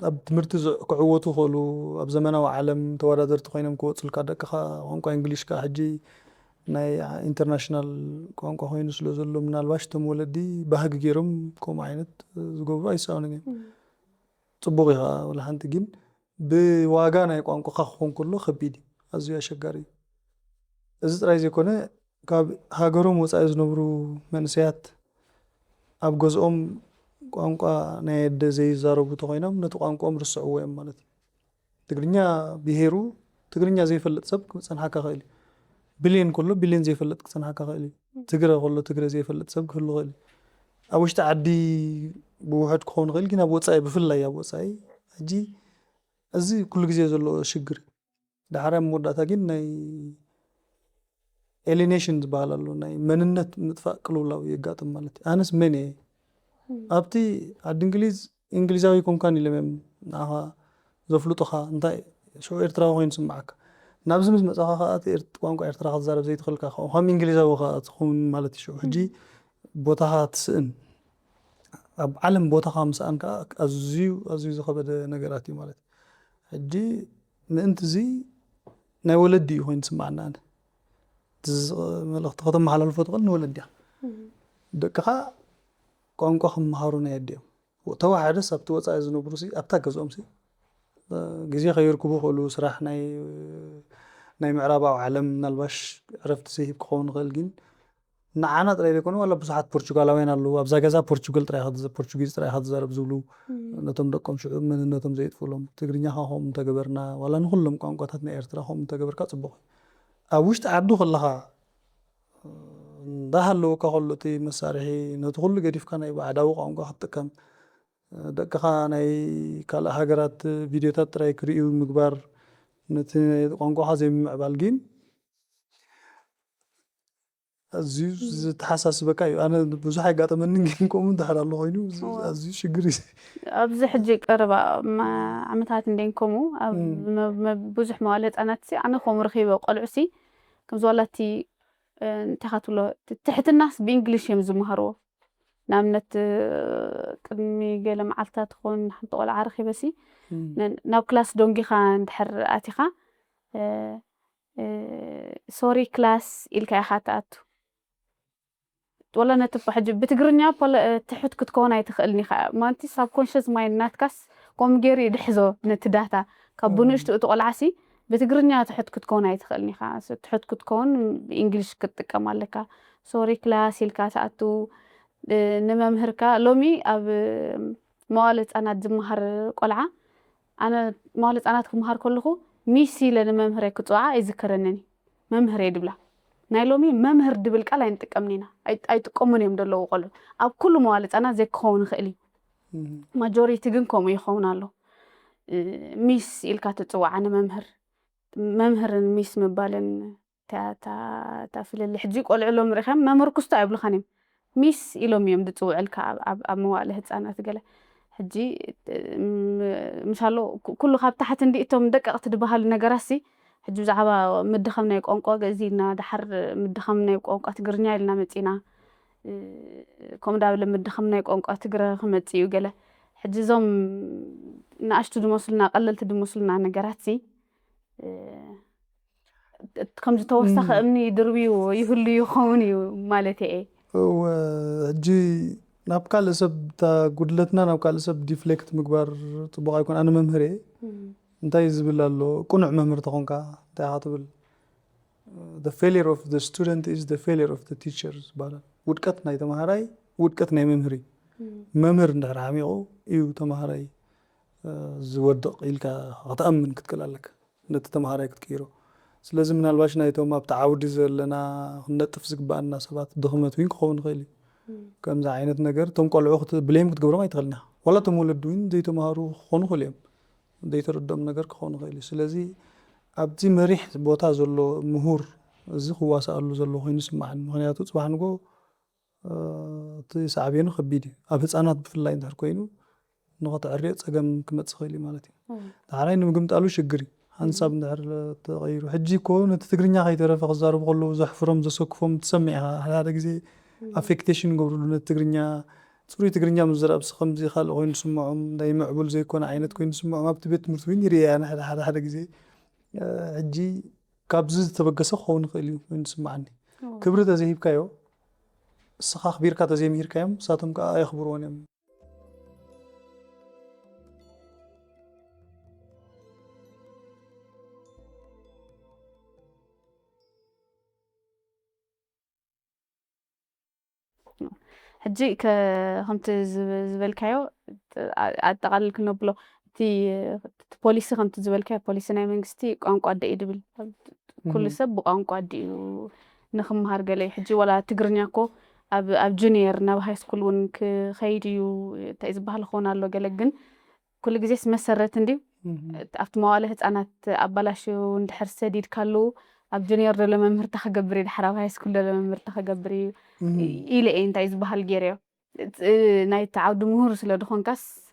S2: اب تمرت قعوتو خلو اب زمانو عالم توادرت خوينم كوصل كدقخا قانقا انجليش كا حجي ناي انترناشنال قانقا خوينو سلازلو منالباش تمولدي بهق غيرم كوم عينت زغبو ايساونني صبغيها ولا حنت جين بواغا ناي قانقا خخون كله خبيدي ازيا شغاري از رايز يكونه ካብ ሃገሮም ወፃኢ ዝነብሩ መንእሰያት ኣብ ገዝኦም ቋንቋ ናይ ኣደ ዘይዛረቡ ተኮይኖም ነቲ ቋንቋኦም ርስዕዎ እዮም ማለት እዩ ትግርኛ ብሄሩ ትግርኛ ዘይፈልጥ ሰብ ክፀንሓካ ክእል እዩ ብሌን ከሎ ብሌን ዘይፈልጥ ክፀንሓካ ክእል እዩ ትግረ ከሎ ትግረ ዘይፈልጥ ሰብ ክህሉ ክእል እዩ ኣብ ውሽጢ ዓዲ ብውሕድ ክኸውን ክእል ግን ኣብ ወፃኢ ብፍላይ ኣብ ወፃኢ ሕጂ እዚ ኩሉ ግዜ ዘሎ ሽግር ዳሕራይ መወዳእታ ግን ናይ ኤሊኔሽን ዝበሃል ኣሎ ናይ መንነት ምጥፋእ ቅልውላው የጋጥም ማለት እዩ ኣነስ መን እየ ኣብቲ ዓዲ እንግሊዛዊ ኮንካን ኢሎም እዮም ንዓኻ ዘፍልጡኻ እንታይ ሸው ኤርትራዊ ኮይኑ ስምዓካ ናብዚ ምስ መፅኻ ከዓ እቲ ቋንቋ ኤርትራ ክትዛረብ ዘይትኽእልካ ከም እንግሊዛዊ ከዓ ትኸውን ማለት እዩ ሸው ሕጂ ቦታኻ ትስእን ኣብ ዓለም ቦታኻ ምስኣን ከዓ ኣዝዩ ዝኸበደ ነገራት እዩ ማለት እዩ ሕጂ ምእንቲ እዚ ናይ ወለዲ እዩ ኮይኑ ዝስማዓና ኣነ መልእኽቲ ከተመሓላልፎ ትኽእል ንወለዲ ኢኻ ደቅኻ ቋንቋ ክመሃሩ ናይ ኣድዮም ተዋሓደስ ኣብቲ ወፃኢ ዝነብሩ ኣብታ ገዝኦም ግዜ ከይርክቡ ክእሉ ስራሕ ናይ ምዕራባዊ ዓለም ምናልባሽ ዕረፍቲ ዘይሂብ ክኸውን ይኽእል ግን ንዓና ጥራይ ዘይኮነ ዋላ ብዙሓት ፖርቹጋላውያን ኣለዉ ኣብዛ ገዛ ፖርቹጊዝ ጥራይ ኢኻ ትዛረብ ዝብሉ ነቶም ደቆም ሽዑ መንነቶም ዘይጥፍሎም ትግርኛ ከምኡ እንተገበርና ዋላ ንኩሎም ቋንቋታት ናይ ኤርትራ ከምኡ እንተገበርካ ፅቡቅ ኣብ ውሽጢ ዓዱ ከለኻ እንዳሃለወካ ከሎ እቲ መሳርሒ ነቲ ኩሉ ገዲፍካ ናይ ባዕዳዊ ቋንቋ ክትጥቀም ደቅኻ ናይ ካልእ ሃገራት ቪድዮታት ጥራይ ክርእዩ ምግባር ነቲ ቋንቋኻ ዘይምዕባል ግን ኣዝዩ ዝተሓሳስበካ እዩ ኣነ ብዙሕ ኣይጋጠመንን ግን ከምኡ እንድሕር ኣሎ ኮይኑ ኣዝዩ ሽግር እዩ
S1: ኣብዚ ሕጂ ቀረባ ዓመታት እንደን ከምኡ ኣብ ብዙሕ መዋእለ ህፃናት ኣነ ከምኡ ረኺበ ቆልዑ ከምዚ ዋላቲ እንታይ ኢኻ ትብሎ ትሕትናስ ብእንግሊሽ እዮም ዝመሃርዎ ንኣብነት ቅድሚ ገለ መዓልትታት ክኸውን ሓንቲ ቆልዓ ረኺበ ናብ ክላስ ዶንጊኻ እንድሕር ኣቲኻ ሶሪ ክላስ ኢልካ ኢኻ ትኣቱ ወላ ነቲ ሕጂ ብትግርኛ ትሑት ክትከውን ኣይትኽእልኒ ኢኻ ማለት ሳብኮንሽስ ማይንድ ናትካስ ከምኡ ገይሩ ይድሕዞ ነቲ ዳታ ካብ ብንእሽቱ እቲ ቆልዓሲ ብትግርኛ ትሑት ክትከውን ኣይትኽእልኒ ኢኻ ትሑት ክትከውን ብእንግሊሽ ክትጥቀም ኣለካ ሶሪ ክላስ ኢልካ ትኣቱ ንመምህርካ ሎሚ ኣብ መዋእለ ህፃናት ዝመሃር ቆልዓ ኣነ መዋእለ ህፃናት ክመሃር ከለኹ ሚስ ኢለ ንመምህረይ ክፅዋዓ ኣይዝከረንን መምህር እየ ድብላ ናይ ሎሚ መምህር ድብል ቃል ኣይንጥቀምን ኢና ኣይጥቀሙን እዮም ዘለዉ ቆልዑ ኣብ ኩሉ መዋእለ ህፃናት ዘይክኸውን ይኽእል እዩ ማጆሪቲ ግን ከምኡ ይኸውን ኣሎ ሚስ ኢልካ ትፅዋዓ ንመምህር መምህርን ሚስ ምባልን ታፍልሊ ሕጂ ቆልዑ ሎም ርኢኸም መምህር ክስቶ ኣይብሉኻን እዮም ሚስ ኢሎም እዮም ዝፅውዕልካ ኣብ መዋእለ ህፃናት ገለ ሕጂ ምሳሎ ኩሉ ካብ ታሕቲ እንዲ እቶም ደቀቕቲ ዝበሃሉ ነገራት ሕጂ ብዛዕባ ምድኻም ናይ ቋንቋ ገዚእና ድሓር ምድኻም ናይ ቋንቋ ትግርኛ ኢልና መፂና ከምኡ ዳብለ ምድኻም ናይ ቋንቋ ትግረ ክመፅእ እዩ ገለ ሕጂ እዞም ንኣሽቱ ዝመስሉና ቀለልቲ ዝመስሉና ነገራት ከምዚ ተወሳኺ እምኒ ድርብዩ ይህሉ ይኸውን እዩ ማለት እየ
S2: ሕጂ ናብ ካልእ ሰብ ጉድለትና ናብ ካልእ ሰብ ዲፍሌክት ምግባር ፅቡቅ ኣይኮን ኣነ መምህር እየ እንታይ ዝብል ኣሎ ቁኑዕ መምህር ተኾንካ እንታይ ኢኻ ትብል the failure of the student is the failure of the teacher ዝባሃል ውድቀት ናይ ተምሃራይ ውድቀት ናይ መምህር እዩ መምህር እንድሕር ዓሚቑ እዩ ተምሃራይ ዝወድቕ ኢልካ ክትኣምን ክትክእል ኣለካ ነቲ ተምሃራይ ክትቀይሮ ስለዚ ምናልባሽ ናይቶም ኣብቲ ዓውዲ ዘለና ክነጥፍ ዝግባአና ሰባት ድኽመት እውን ክኸውን ይኽእል እዩ ከምዚ ዓይነት ነገር እቶም ቆልዑ ብሌም ክትገብሮም ኣይትኽእልን ኢኻ ዋላ እቶም ወለዲ እውን ዘይተምሃሩ ክኾኑ ይኽእሉ እዮም ዘይተረድኦም ነገር ክኸውን ይኽእል እዩ ስለዚ ኣብቲ መሪሕ ቦታ ዘሎ ምሁር እዚ ክዋሳኣሉ ዘሎ ኮይኑ ይስማዓኒ ምክንያቱ ፅባሕ ንጎ እቲ ሳዕቤኑ ከቢድ እዩ ኣብ ህፃናት ብፍላይ እንድሕር ኮይኑ ንኽትዕርዮ ፀገም ክመፅእ ይኽእል እዩ ማለት እዩ ዳሕራይ ንምግምጣሉ ሽግር እዩ ሓንሳብ እንድሕር ተቐይሩ ሕጂ እኮ ነቲ ትግርኛ ከይተረፈ ክዛረቡ ከለዉ ዘሕፍሮም ዘሰክፎም ትሰሚዕ ኢኻ ሓደ ግዜ ኣፌክቴሽን ገብርሉ ነቲ ትግርኛ ፅሩይ ትግርኛ ምዝራብ ከምዚ ካልእ ኮይኑ ዝስምዖም ናይ ምዕቡል ዘይኮነ ዓይነት ኮይኑ ዝስምዖም ኣብቲ ቤት ትምህርቲ እውን ይርአ ሓደ ግዜ ሕጂ ካብዚ ዝተበገሰ ክኸውን ይኽእል እዩ ኮይኑ ዝስማዓኒ ክብሪ ተዘይሂብካዮ እስኻ ኣኽቢርካ ተዘይምሂርካዮም ንሳቶም ከዓ ኣየኽብርዎን እዮም
S1: حجي كهمت زبالكايو أتقلل كنا بلو تي بوليس خمت زبالكايو بوليس ناي منجستي قانقو أدي يدبل كل سب قانقو أدي نخم هارجلي حجي ولا تجرنياكو أب جونيور ناب هاي سكول ونك خيريو تأذ بحال الله جلجن كل جزء مسرت عندي أفت مواله أنا أبلاشو ندحر سديد كلو أب جونيور لما مرتاح جبري الحرام هاي سكول لما مرتاح جبري إلى إيه تأذ بحال جريو ناي تعود مهور سلا دخون كاس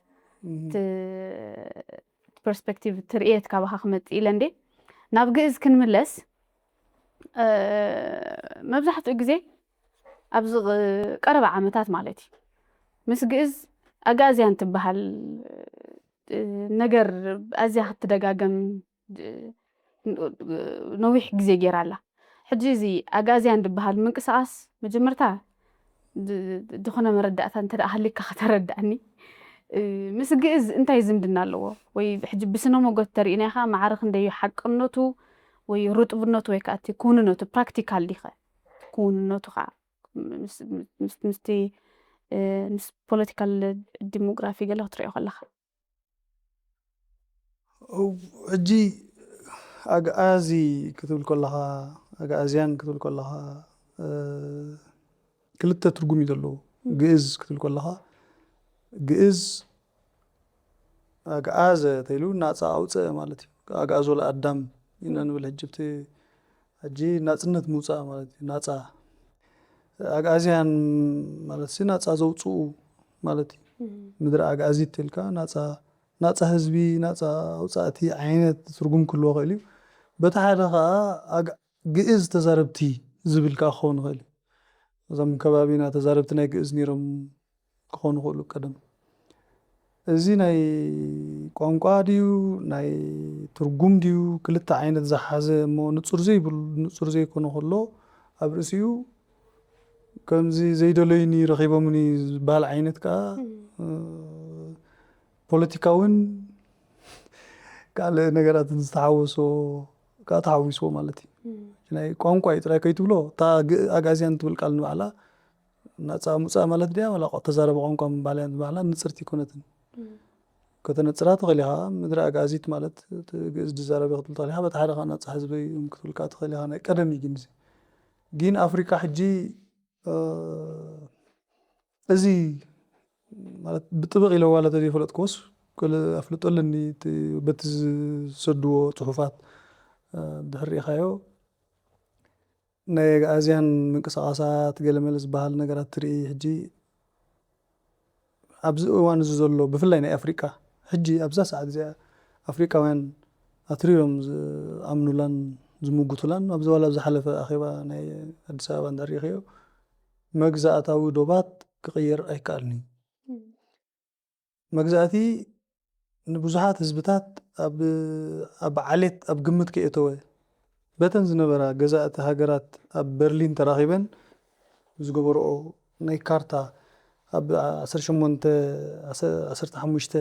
S1: perspective ترئيت كابها خمت إلى عندي نابجع إذا كن ملص ما بزحت أجزي أبزغ قرب عامتات مالتي مس جئز أجازي أنت بحال نجر أزي حتى دجاجم نويح جزي جيرالا حجزي أجازي عند بحال منك ساس مجمرتها دخنا مردات أنت أهلك خطردني مس جئز أنت يزمدنا له ويحجب بسنو موجود تريناها معرخ ندي حق النوتو ويرد بنوتو ويكاتي كون نوتو براكتيكال ديخه كون نوتو خا مستي نس بوليتيكال ديموغرافي قال له تريو خلاها
S2: ሕጂ ኣግኣዚ ክትብል ከለኻ ኣግኣዝያን ክትብል ከለኻ ክልተ ትርጉም እዩ ዘለዎ ግእዝ ክትብል ከለኻ ግእዝ ኣግኣዘ ተይሉ ናፃ ኣውፅአ ማለት እዩ ኣግኣዞ ለኣዳም ኢና ንብል ሕጂ ናፅነት ምውፃእ ማለት እዩ ናፃ ኣግኣዝያን ማለት ሲ ናፃ ዘውፅኡ ማለት እዩ ምድሪ ኣግኣዚት ተልካ ናፃ ህዝቢ ናፃ ኣውፃእቲ ዓይነት ትርጉም ክህልዎ ክእል እዩ በቲ ሓደ ከዓ ግእዝ ተዛረብቲ ዝብል ከዓ ክኸውን ይኽእል እዩ እዞም ከባቢና ተዛረብቲ ናይ ግእዝ ነይሮም ክኾኑ ይኽእሉ ቀደም እዚ ናይ ቋንቋ ድዩ ናይ ትርጉም ድዩ ክልተ ዓይነት ዝሓዘ እሞ ንፁር ዘይኮነ ከሎ ኣብ ርእሲኡ ከምዚ ዘይደለዩኒ ረኺቦምኒ ዝበሃል ዓይነት ከዓ ፖለቲካውን ካልእ ነገራትን ዝተሓወሶ ከዓ ተሓዊስዎ ማለት እዩ ናይ ቋንቋ እዩ ጥራይ ከይትብሎ እታ ኣግኣዝያን ትብል ቃል ንባዕላ ናፃ ምውፃእ ማለት ድያ ወላ ተዛረበ ቋንቋ ምባል እያ ንባዕላ ንፅርቲ ኣይኮነትን ከተነፅራ ትኽእል ኢኻ ምድሪ ኣግኣዚት ማለት ግእዝ ዝዛረበ ክትብል ትኽእል ኢኻ በቲ ሓደ ከዓ ናፃ ህዝቢ ክትብል ከዓ ትኽእል ኢኻ ናይ ቀደም እዩ ግን ኣፍሪካ ሕጂ እዚ ማለት ብጥብቕ ኢለ ዋላ ተዘይፈለጥክዎስ ኣፍልጦ ኣለኒ በቲ ዝሰድዎ ፅሑፋት ድሕር ሪኢኻዮ ናይ ኣግኣዝያን ምንቅስቓሳት ገለመለ ዝበሃል ነገራት ትርኢ ሕጂ ኣብዚ እዋን እዚ ዘሎ ብፍላይ ናይ ኣፍሪቃ ሕጂ ኣብዛ ሰዓት እዚኣ ኣፍሪቃውያን ኣትሪሮም ዝኣምኑላን ዝምጉቱላን ኣብዚ ዋላ ዝሓለፈ ኣኼባ ናይ ኣዲስ ኣበባ እንድሕር ሪኢኻዮ መግዛእታዊ ዶባት ክቕየር ኣይከኣልኒ መግዛእቲ ንብዙሓት ህዝብታት ኣብ ዓሌት ኣብ ግምት ከየተወ በተን ዝነበራ ገዛእቲ ሃገራት ኣብ በርሊን ተራኺበን ዝገበርኦ ናይ ካርታ ኣብ 1815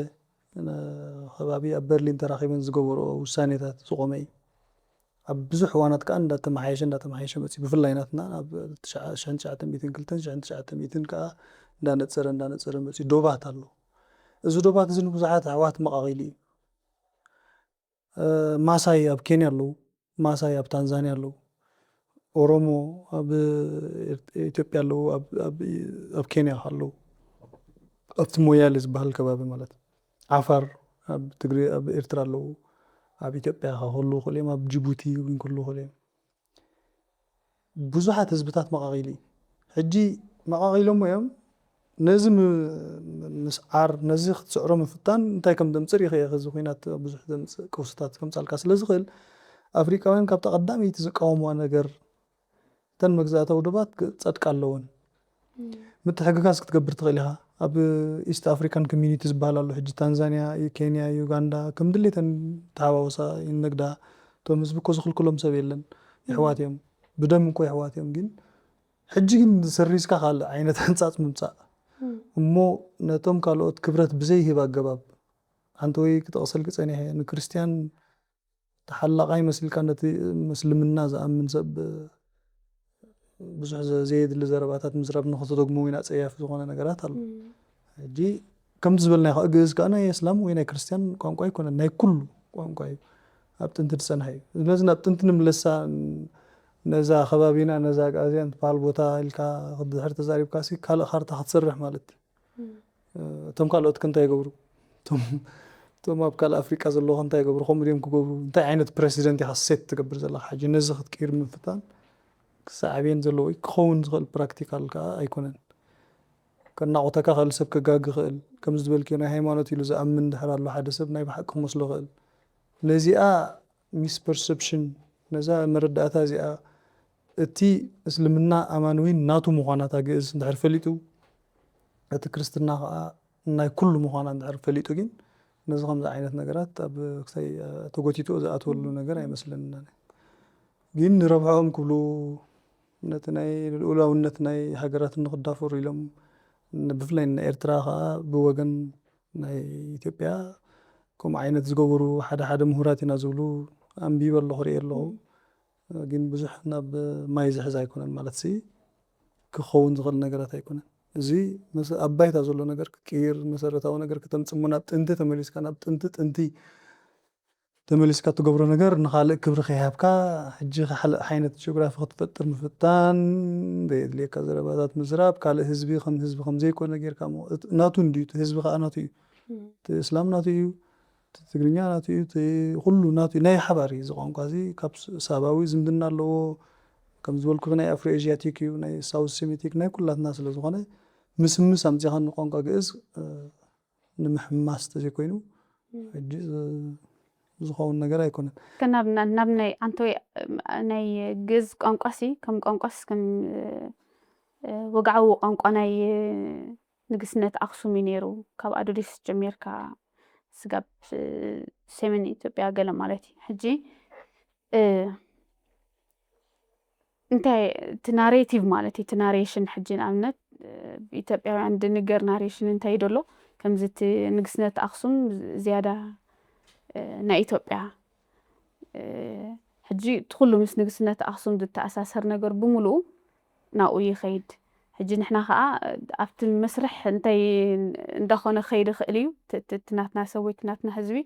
S2: ከባቢ ኣብ በርሊን ተራኺበን ዝገበርኦ ውሳኔታት ዝቆመ እዩ ኣብ ብዙሕ እዋናት ከዓ እንዳተመሓየሸ መፅኡ ብፍላይ ናትና ኣብ 1902 ከዓ እንዳነፀረ መፅኡ ዶባት ኣሎ እዚ ዶባት እዚ ንብዙሓት ኣሕዋት መቃቂሊ እዩ ማሳይ ኣብ ኬንያ ኣለዉ ማሳይ ኣብ ታንዛንያ ኣለዉ ኦሮሞ ኣብ ኢትዮጵያ ኣለዉ ኣብ ኬንያ ኣለዉ ኣብቲ ሞያሌ ዝበሃል ከባቢ ማለት ዓፋር ኣብ ትግሪ ኣብ ኤርትራ ኣለዉ ኣብ ኢትዮጵያ ክህልዉ ይኽእሉ እዮም ኣብ ጅቡቲ እውን ክህልዉ ይኽእሉ እዮም ብዙሓት ህዝብታት መቃቂሊ ሕጂ መቃቂሎም እዮም ነዚ ምስዓር ነዚ ክትስዕሮ ምፍታን እንታይ ከም ደምፅር ይኽእል እዚ ኩናት ብዙሕ ዘምፅእ ቀውስታት ከምፃልካ ስለዝኽእል ኣፍሪቃውያን ካብቲ ቀዳመይቲ ዝቃወምዋ ነገር እተን መግዛእታዊ ዶባት ክፀድቃ ኣለወን ምትሕግጋዝ ክትገብር ትኽእል ኢኻ ኣብ ኢስት ኣፍሪካን ኮሚኒቲ ዝበሃል ኣሎ ሕጂ ታንዛንያ ኬንያ ዩጋንዳ ከም ድሌተን ተሓዋወሳ ይነግዳ እቶም ህዝቢ እኮ ዝኽልክሎም ሰብ የለን ይሕዋት እዮም ብደም እኮ ይሕዋት እዮም ግን ሕጂ ግን ሰሪዝካ ካልእ ዓይነት ህንፃፅ ምምፃእ እሞ ነቶም ካልኦት ክብረት ብዘይሂብ ኣገባብ ሓንቲ ወይ ክተቕሰል ክፀኒሐ ንክርስቲያን ተሓላቃይ መሲልካ ነቲ ምስልምና ዝኣምን ሰብ ብዙሕ ዘየድሊ ዘረባታት ምዝራብ ንኽተደግሞ ኢና ፀያፍ ዝኾነ ነገራት ኣሎ ሕጂ ከምቲ ዝበልናዮ ግእዝ ከዓ ናይ እስላም ወይ ናይ ክርስቲያን ቋንቋ ኣይኮነን ናይ ኩሉ ቋንቋ እዩ ኣብ ጥንቲ ዝፀንሐ እዩ ስለዚ ናብ ጥንቲ ንምለሳ ነዛ ከባቢና ነዛ ጋዝያን ትበሃል ቦታ ኢልካ ድሕሪ ተዛሪብካ ካልእ ካርታ ክትሰርሕ ማለት እዩ እቶም ካልኦት እንታይ ይገብሩ እቶም ኣብ ካልእ ኣፍሪቃ ዘለዉ እንታይ ይገብሩ ከምኡ ድዮም ክገብሩ እንታይ ዓይነት ፕሬሲደንት ኢኻ ሴት ትገብር ዘለካ ሕጂ ነዚ ክትቅይር ምፍታን ክሳዕብየን ዘለዎ ክኸውን ዝኽእል ፕራክቲካል ከዓ ኣይኮነን ከናቑተካ ካልእ ሰብ ከጋግ ይኽእል ከምዚ ዝበልክዮ ናይ ሃይማኖት ኢሉ ዝኣምን ድሕር ኣሎ ሓደ ሰብ ናይ ብሓቂ ክመስሎ ይኽእል ነዚኣ ሚስ ፐርሰፕሽን ነዛ መረዳእታ እዚኣ እቲ እስልምና ኣማንዊን ናቱ ምዃናታ ግእዝ እንድሕር ፈሊጡ እቲ ክርስትና ከዓ ናይ ኩሉ ምዃና እንድሕር ፈሊጡ ግን ነዚ ከምዚ ዓይነት ነገራት ኣብ ክሳይ ተጎቲቶ ዝኣትወሉ ነገር ኣይመስለንና ግን ንረብሖም ክብሉ ነቲ ናይ ልኡላውነት ናይ ሃገራት ንኽዳፈሩ ኢሎም ብፍላይ ኤርትራ ከዓ ብወገን ናይ ኢትዮጵያ ከምኡ ዓይነት ዝገበሩ ሓደ ሓደ ምሁራት ኢና ዝብሉ ኣንቢበ ኣለኹ ሪአ ኣለኹ ግን ብዙሕ ናብ ማይ ዝሕዝ ኣይኮነን ማለት ክኸውን ዝኽእል ነገራት ኣይኮነን እዚ ኣብ ባይታ ዘሎ ነገር ክቅይር መሰረታዊ ነገር ክተምፅሞ ናብ ጥንቲ ተመሊስካ ናብ ጥንቲ ተመሊስካ ትገብሮ ነገር ንኻልእ ክብሪ ከይሃብካ ሕጂ ዓይነት ጂኦግራፊ ክትፈጥር ምፍታን ዘየድልየካ ዘረባታት ምዝራብ ካልእ ህዝቢ ከምዘይኮነ ጌርካ ናቱ እንድዩ እቲ ህዝቢ ከዓ ናቱ እዩ እቲ እስላም ናቱ እዩ እቲ ትግርኛ ናቱ እዩ እቲ ኩሉ ናቱ እዩ ናይ ሓባር እዩ እዚ ቋንቋ እዚ ካብ ሳባዊ ዝምድና ኣለዎ ከም ዝበልኩ ናይ ኣፍሮ ኤዥያቲክ እዩ ናይ ሳውት ሴሚቲክ ናይ ኩላትና ስለ ዝኾነ ምስምስ ኣምፂኻ ንቋንቋ ግእዝ ንምሕማስ ተዘይኮይኑ ሕጂ ዝኸውን ነገር ኣይኮነን
S1: ናብ ናይ ኣንተ ናይ ግእዝ ቋንቋሲ ከም ቋንቋስ ከም ወግዓዊ ቋንቋ ናይ ንግስነት ኣክሱም እዩ ነይሩ ካብ ኣዶሊስ ጀሚርካ ስጋብ ሰሜን ኢትዮጵያ ገለ ማለት እዩ ሕጂ እንታይ እቲ ናሬቲቭ ማለት እዩ እቲ ናሬሽን ሕጂ ንኣብነት ኢትዮጵያውያን ድንገር ናሬሽን እንታይ ደሎ ከምዚ እቲ ንግስነት ኣክሱም ዝያዳ ናይ ኢትዮጵያ ሕጂ ትኩሉ ምስ ንግስነት ኣክሱም ዝተኣሳሰር ነገር ብምሉኡ ናብኡ ይኸይድ ሕጂ ንሕና ከዓ ኣብቲ መስርሕ እንታይ እንዳኾነ ክኸይድ ይኽእል እዩ እቲ ናትና ሰብ ወይ ናትና ህዝቢ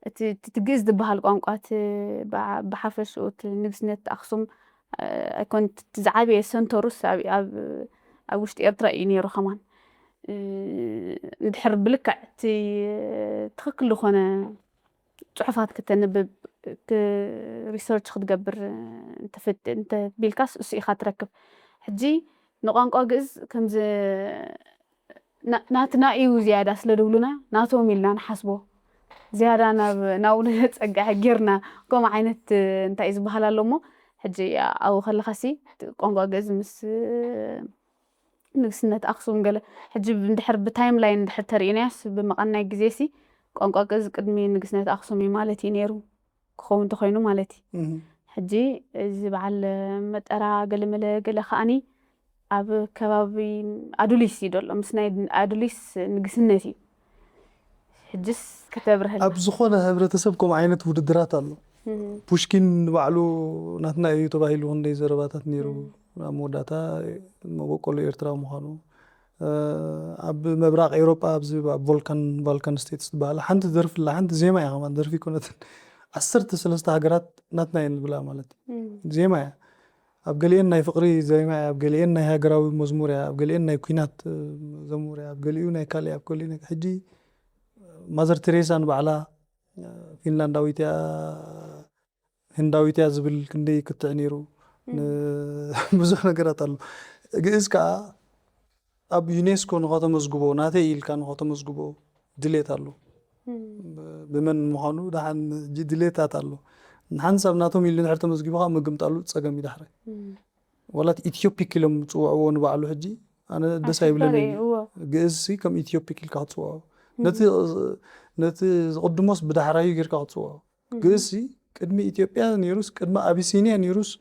S1: እቲ ግእዝ ዝበሃል ቋንቋ ብሓፈሽኡ እቲ ንግስነት ኣክሱም ኣይኮን ዝዓበየ ሰንተሩስ ኣብ ውሽጢ ኤርትራ እዩ ነይሩ ኸማን እንድሕር ብልክዕ እቲ ትክክል ዝኾነ ፅሑፋት ከተንብብ ሪሰርች ክትገብር እንተቢልካስ እሱ ኢኻ ትረክብ ሕጂ ንቋንቋ ግእዝ ከምዚ ናትና እዩ ዝያዳ ስለ ድብሉና ናቶም ኢልና ንሓስቦ ዝያዳ ናብኡ ፀጋሕ ጌርና ከምኡ ዓይነት እንታይ እዩ ዝበሃል ኣሎ እሞ ሕጂ ኣብኡ ከለኻሲ ቋንቋ ግእዝ ምስ ንግስነት ኣክሱም ገለ ሕጂ እንድሕር ብታይም ላይን እንድሕር ተሪእናያስ ብመቐናይ ግዜሲ ቋንቋ ግእዝ ቅድሚ ንግስነት ኣክሱም እዩ ማለት እዩ ነይሩ ክኸውን እንተኮይኑ ማለት እዩ ሕጂ እዚ በዓል መጠራ ገለመለ ገለ ከዓኒ ኣብ ከባቢ ኣዱሊስ እዩ ደሎ ምስ ናይ ኣዱሊስ ንግስነት እዩ ሕጅስ ከተብርህል
S2: ኣብ ዝኾነ ሕብረተሰብ ከምኡ ዓይነት ውድድራት ኣሎ ፑሽኪን ባዕሉ ናትና እዩ ተባሂሉ ክንደይ ዘረባታት ነይሩ ኣብ መወዳእታ መበቆሎ ኤርትራዊ ምዃኑ ኣብ ምብራቕ ኤውሮጳ ኣብዚ ባልካን ስቴትስ ዝበሃል ሓንቲ ደርፊ ኣላ ሓንቲ ዜማ እያ ከማን ደርፊ ኮነትን 13 ሃገራት ናትና እየን ዝብላ ማለት ዜማ እያ ኣብ ገሊአን ናይ ፍቅሪ ዜማ እያ ኣብ ገሊአን ናይ ሃገራዊ መዝሙር እያ ኣብ ገሊአን ናይ ኩናት ዘሙር እያ ኣብ ገሊኡ ናይ ካልእ ኣብ ገሊኡ ሕጂ ማዘር ቴሬሳ ንባዕላ ፊንላንዳዊት እያ ህንዳዊት እያ ዝብል ክንደይ ክትዕ ነይሩ ብዙሕ ነገራት ኣሎ ግእዝ ከዓ ኣብ ዩኔስኮ ንኸተመዝግቦ ናተይ ኢልካ ንኸተመዝግቦ ድሌት ኣሎ ብመን ምዃኑ ዳሓን ድሌታት ኣሎ ንሓንሳብ ናቶም ኢሉ ንድሕር ተመዝጊብካ ምግምጣሉ ፀገም እዩ ዳሕረ ወላት ኢትዮፒክ ኢሎም ፅውዕዎ ንባዕሉ ሕጂ ኣነ ደስ ኣይብለኒ ግእዝ ከም ኢትዮፒክ ኢልካ ክትፅውዖ ነቲ ዝቕድሞስ ብዳሕራዩ ጌርካ ክትፅውዖ ግእዝ ቅድሚ ኢትዮጵያ ነይሩስ ቅድሚ ኣቢሲንያ ነይሩስ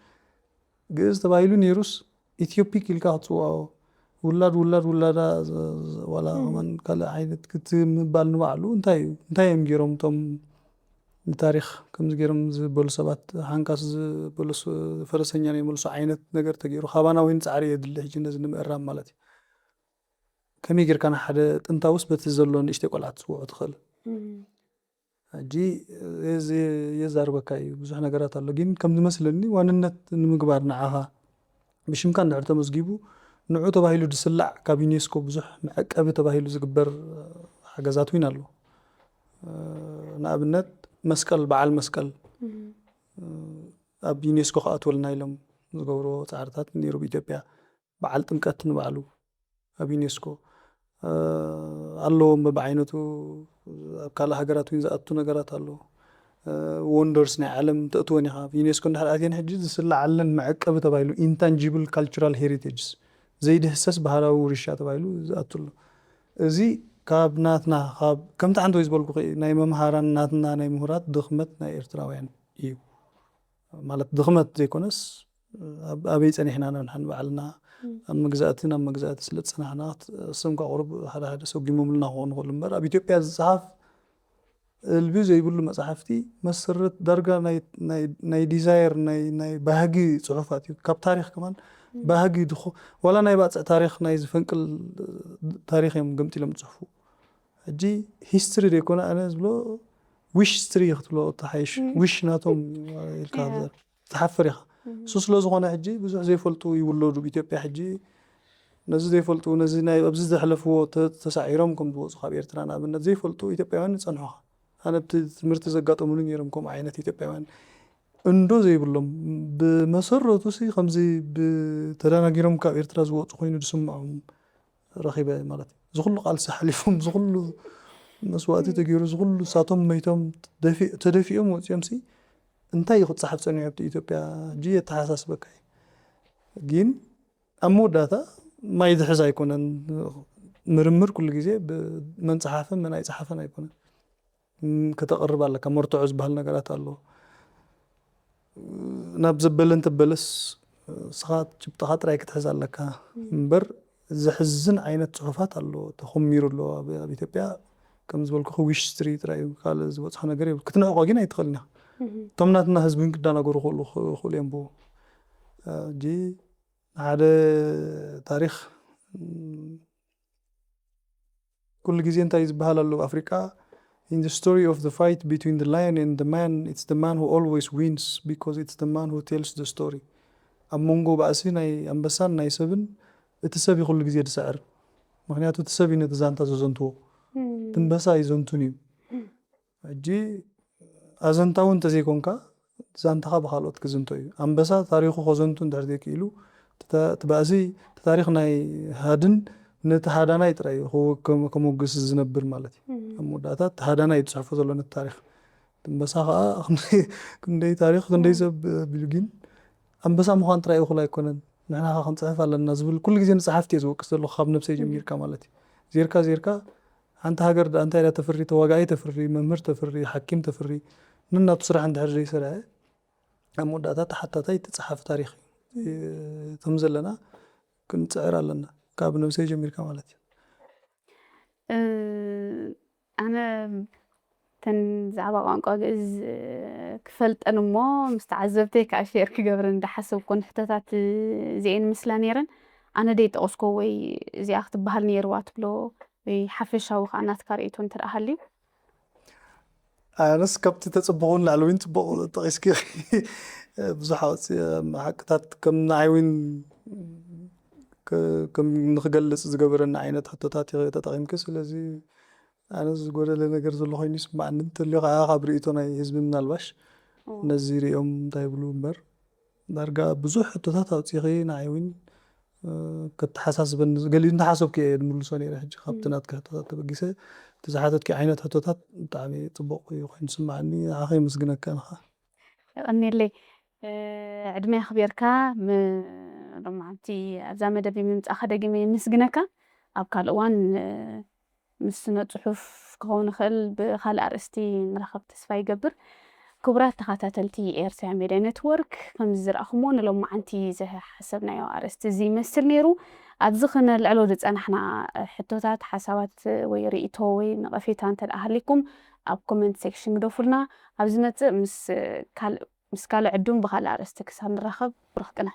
S2: ግእዝ ተባሂሉ ነይሩስ ኢትዮፒክ ኢልካ ክትፅውዖ ውላዳ ዋላ ከመን ካልእ ዓይነት ክትምባል ንባዕሉ እንታይ እዮም ገይሮም እቶም ንታሪክ ከምዚ ገይሮም ዝበሉ ሰባት ሃንካስ ዝበሉ ፈረሰኛ ነው ይመልሱ ዓይነት ነገር ተገይሩ ካባና ወይ ፃዕሪ የድሊ ሕጂ ነዚ ንምእራም ማለት እዩ ከመይ ጌርካ ሓደ ጥንታውስ በቲ ዘሎ ንእሽተይ ቆልዓ ትፅውዖ ትኽእል ሕጂ የዛርበካ እዩ ብዙሕ ነገራት ኣሎ ግን ከም ዝመስለኒ ዋንነት ንምግባር ንዓኻ ብሽምካ እንድሕር ተመዝጊቡ ንዑ ተባሂሉ ድስላዕ ካብ ዩኔስኮ ብዙሕ መዐቀቢ ተባሂሉ ዝግበር ሓገዛት እውን ኣሎ ንኣብነት መስቀል በዓል መስቀል ኣብ ዩኔስኮ ከኣትወልና ኢሎም ዝገብርዎ ፃዕርታት ነይሩ ብኢትዮጵያ በዓል ጥምቀት ንባዕሉ ኣብ ዩኔስኮ ኣለዎም በብዓይነቱ ኣብ ካልእ ሃገራት እውን ዝኣቱ ነገራት ኣሎ ወንደርስ ናይ ዓለም ተእትወን ኢኻ ዩኔስኮ እንድሕር ኣትየን ሕጂ ዝስላዕ ኣለን መዐቀቢ ተባሂሉ ኢንታንጂብል ካልቸራል ሄሪቴጅስ ዘይድህሰስ ባህላዊ ውርሻ ተባሂሉ ዝኣቱሉ እዚ ካብ ናትና ካብ ከምቲ ሓንቲ ወይ ዝበልኩ ናይ መምሃራን ናትና ናይ ምሁራት ድኽመት ናይ ኤርትራውያን እዩ ማለት ድኽመት ዘይኮነስ ኣበይ ፀኒሕና ንሕን ባዕልና ኣብ መግዛእቲ ስለ ዝፀናሕና ሰምካ ቁርብ ሓደ ሓደ ሰጊሞምልና ክኾኑ ይኽእሉ እምበር ኣብ ኢትዮጵያ ዝፀሓፍ እልቢ ዘይብሉ መፅሓፍቲ መሰረት ዳርጋ ናይ ዲዛየር ናይ ባህጊ ፅሑፋት እዩ ካብ ታሪክ ከማን ባህጊ ድኹ ወላ ናይ ባፅዕ ታሪክ ናይ ዝፈንቅል ታሪክ እዮም ገምፂሎም ዝፅሕፉ ሕጂ ሂስትሪ ደይኮነ ኣነ ዝብሎ ዊሽ ስትሪ ክትብሎ ተሓይሽ ዊሽ ናቶም ኢልካ ተሓፍር ኢኻ እሱ ስለ ዝኾነ ሕጂ ብዙሕ ዘይፈልጡ ይውለዱ ብኢትዮጵያ ሕጂ ነዚ ዘይፈልጡ ነዚ ናይ ኣብዚ ዘሕለፍዎ ተሳዒሮም ከም ዝወፁ ካብ ኤርትራ ንኣብነት ዘይፈልጡ ኢትዮጵያውያን ይፀንሑኻ ኣነ ትምህርቲ ዘጋጠሙኒ ነይሮም ከምኡ ዓይነት ኢትዮጵያውያን እንዶ ዘይብሎም ብመሰረቱ ከምዚ ብተደናጊሮም ካብ ኤርትራ ዝወፁ ኮይኑ ዝስምዖም ረኺበ ማለት እዩ ዝኩሉ ቃልሲ ሓሊፎም ዝኩሉ መስዋእቲ ተገይሩ ዝኩሉ ሳቶም መይቶም ተደፊኦም ወፂኦም ሲ እንታይ ክፅሓፍ ፀኒሑ ኣብቲ ኢትዮጵያ ሕጂ የተሓሳስበካ ግን ኣብ መወዳእታ ማይ ዝሕዝ ኣይኮነን ምርምር ኩሉ ግዜ መን ፀሓፈ መን ኣይፀሓፈን ኣይኮነን ከተቕርብ ኣለካ መርትዖ ዝበሃል ነገራት ኣሎ ናብ ዘበለ እንተበለስ ስኻ ጭብጥኻ ጥራይ ክትሕዝ ኣለካ እምበር ዝሕዝን ዓይነት ፅሑፋት ኣሎ ተኸሚሩ ኣሎ ኣብ ኢትዮጵያ ከም ዝበልኩ ዊሽ ስትሪ ጥራይ ካልእ ዝበፅሖ ነገር የብሉ ክትነዕቆ ግን ኣይትኽእልን ኢኻ እቶም ናትና ህዝቢ ክደናገሩ ክእሉ እዮም ብኡ ሕጂ ሓደ ታሪክ ኩሉ ግዜ እንታይ ዝበሃል ኣሎ ብኣፍሪቃ In the story of the fight between the lion and the man, it's the man who always wins because it's the man who tells the story. ኣብ መንጎ ባእሲ ናይ ኣንበሳን ናይ ሰብን እቲ ሰብ ኩሉ ግዜ ድስዕር ምክንያቱ እቲ ሰብ ነቲ ዛንታ ዘዘንትዎ ትንበሳ ይዘንቱን እዩ ሕጂ ኣዘንታ እውን እንተዘይኮንካ ዛንታኻ ብካልኦት ክዝንቶ እዩ ኣንበሳ ታሪኹ ከዘንቱ እንድሕር ዘይክኢሉ እቲ ባእሲ ታሪክ ናይ ሃድን ነቲ ሃዳናይ ጥራይ ከመግስ ዝነብር ማለት እዩ ኣብ መወዳእታ ሃዳናይ ዝፅሕፎ ዘሎ ነቲ ታሪክ ኣንበሳ ከዓ ክንደይ ታሪክ ክንደይ ሰብ ቢሉ ግን ኣንበሳ ምዃን ጥራይ እኹል ኣይኮነን ንሕና ክንፅሕፍ ኣለና ዝብል ኩሉ ግዜ ንፀሓፍቲ እየ ዝወቅስ ዘለኹ ካብ ነብሰይ ጀሚርካ ማለት እዩ ዜርካ ሓንቲ ሃገር እንታይ ዳ ተፍሪ ተዋጋኢ ተፍሪ መምህር ተፍሪ ሓኪም ተፍሪ ንናቱ ስራሕ እንድሕር ዘይሰርዐ ኣብ መወዳእታ ተሓታታይ ትፀሓፍ ታሪክ እዩ ከም ዘለና ክንፅዕር ኣለና ካብ ነብሰይ ጀሚርካ ማለት እዩ
S1: ኣነ ተን ዛዕባ ቋንቋ ግእዝ ክፈልጠን እሞ ምስ ተዓዘብተይ ከዓ ሼር ክገብር እንዳሓሰብኩ ንሕተታት እዚአን ምስላ ነይረን ኣነ ደይ ጠቐስኮ ወይ እዚኣ ክትበሃል ነይርዋ ትብሎ ወይ ሓፈሻዊ ከዓ ናትካ ርእይቶ እንተደኣ ሃልዩ
S2: ኣነስ ካብቲ ተፅቡቑን ላዕሊ እውን ፅቡቕ ጠቒስኪ ብዙሕ ሓቅታት ከም ንዓይ እውን ከም ንክገልፅ ዝገበረና ዓይነት ሕቶታት ተጠቒምክ ስለዚ ኣነ ዝጎደለ ነገር ዘሎ ኮይኑ ይስማዓኒ እንተልዩ ከዓ ካብ ርእይቶ ናይ ህዝቢ ምናልባሽ ነዚ ሪኦም እንታይ ይብሉ እምበር ዳርጋ ብዙሕ ሕቶታት ኣውፂኺ ንዓይ እውን ከተሓሳስበኒ ገሊኡ እንተሓሰብኩ እየ ድምልሶ ነይረ ሕጂ ካብቲ ናትካ ሕቶታት ተበጊሰ ተዝሓተትኪ ዓይነት ሕቶታት ብጣዕሚ ፅቡቕ እዩ ኮይኑ ይስማዓኒ ንዓኸ የመስግነካ ንኻ
S1: ቀኒለይ ዕድመ ኣኽቢርካ ሎማዓንቲ ኣብዛ መደብ ምምፃእኻ ደጊመ የመስግነካ ኣብ ካልእ እዋን ምስ ስነ ፅሑፍ ክኸውን ይኽእል ብካልእ ኣርእስቲ ንረኸብ ተስፋ ይገብር ክቡራት ተኸታተልቲ ኤርትራ ሚድያ ኔትወርክ ከምዚ ዝረኣኹሞ ንሎማዓንቲ ዝሓሰብናዮ ኣርእስቲ እዚ ይመስል ነይሩ ኣብዚ ክነልዕሎ ዝፀናሕና ሕቶታት ሓሳባት ወይ ርእይቶ ወይ ነቐፌታ እንተደኣ ሃሊኩም ኣብ ኮሜንት ሴክሽን ግደፉልና ኣብ ዝመፅእ ምስ ካልእ ዕዱም ብካልእ ኣርእስቲ ክሳብ ንራኸብ ብሩኽ ቅና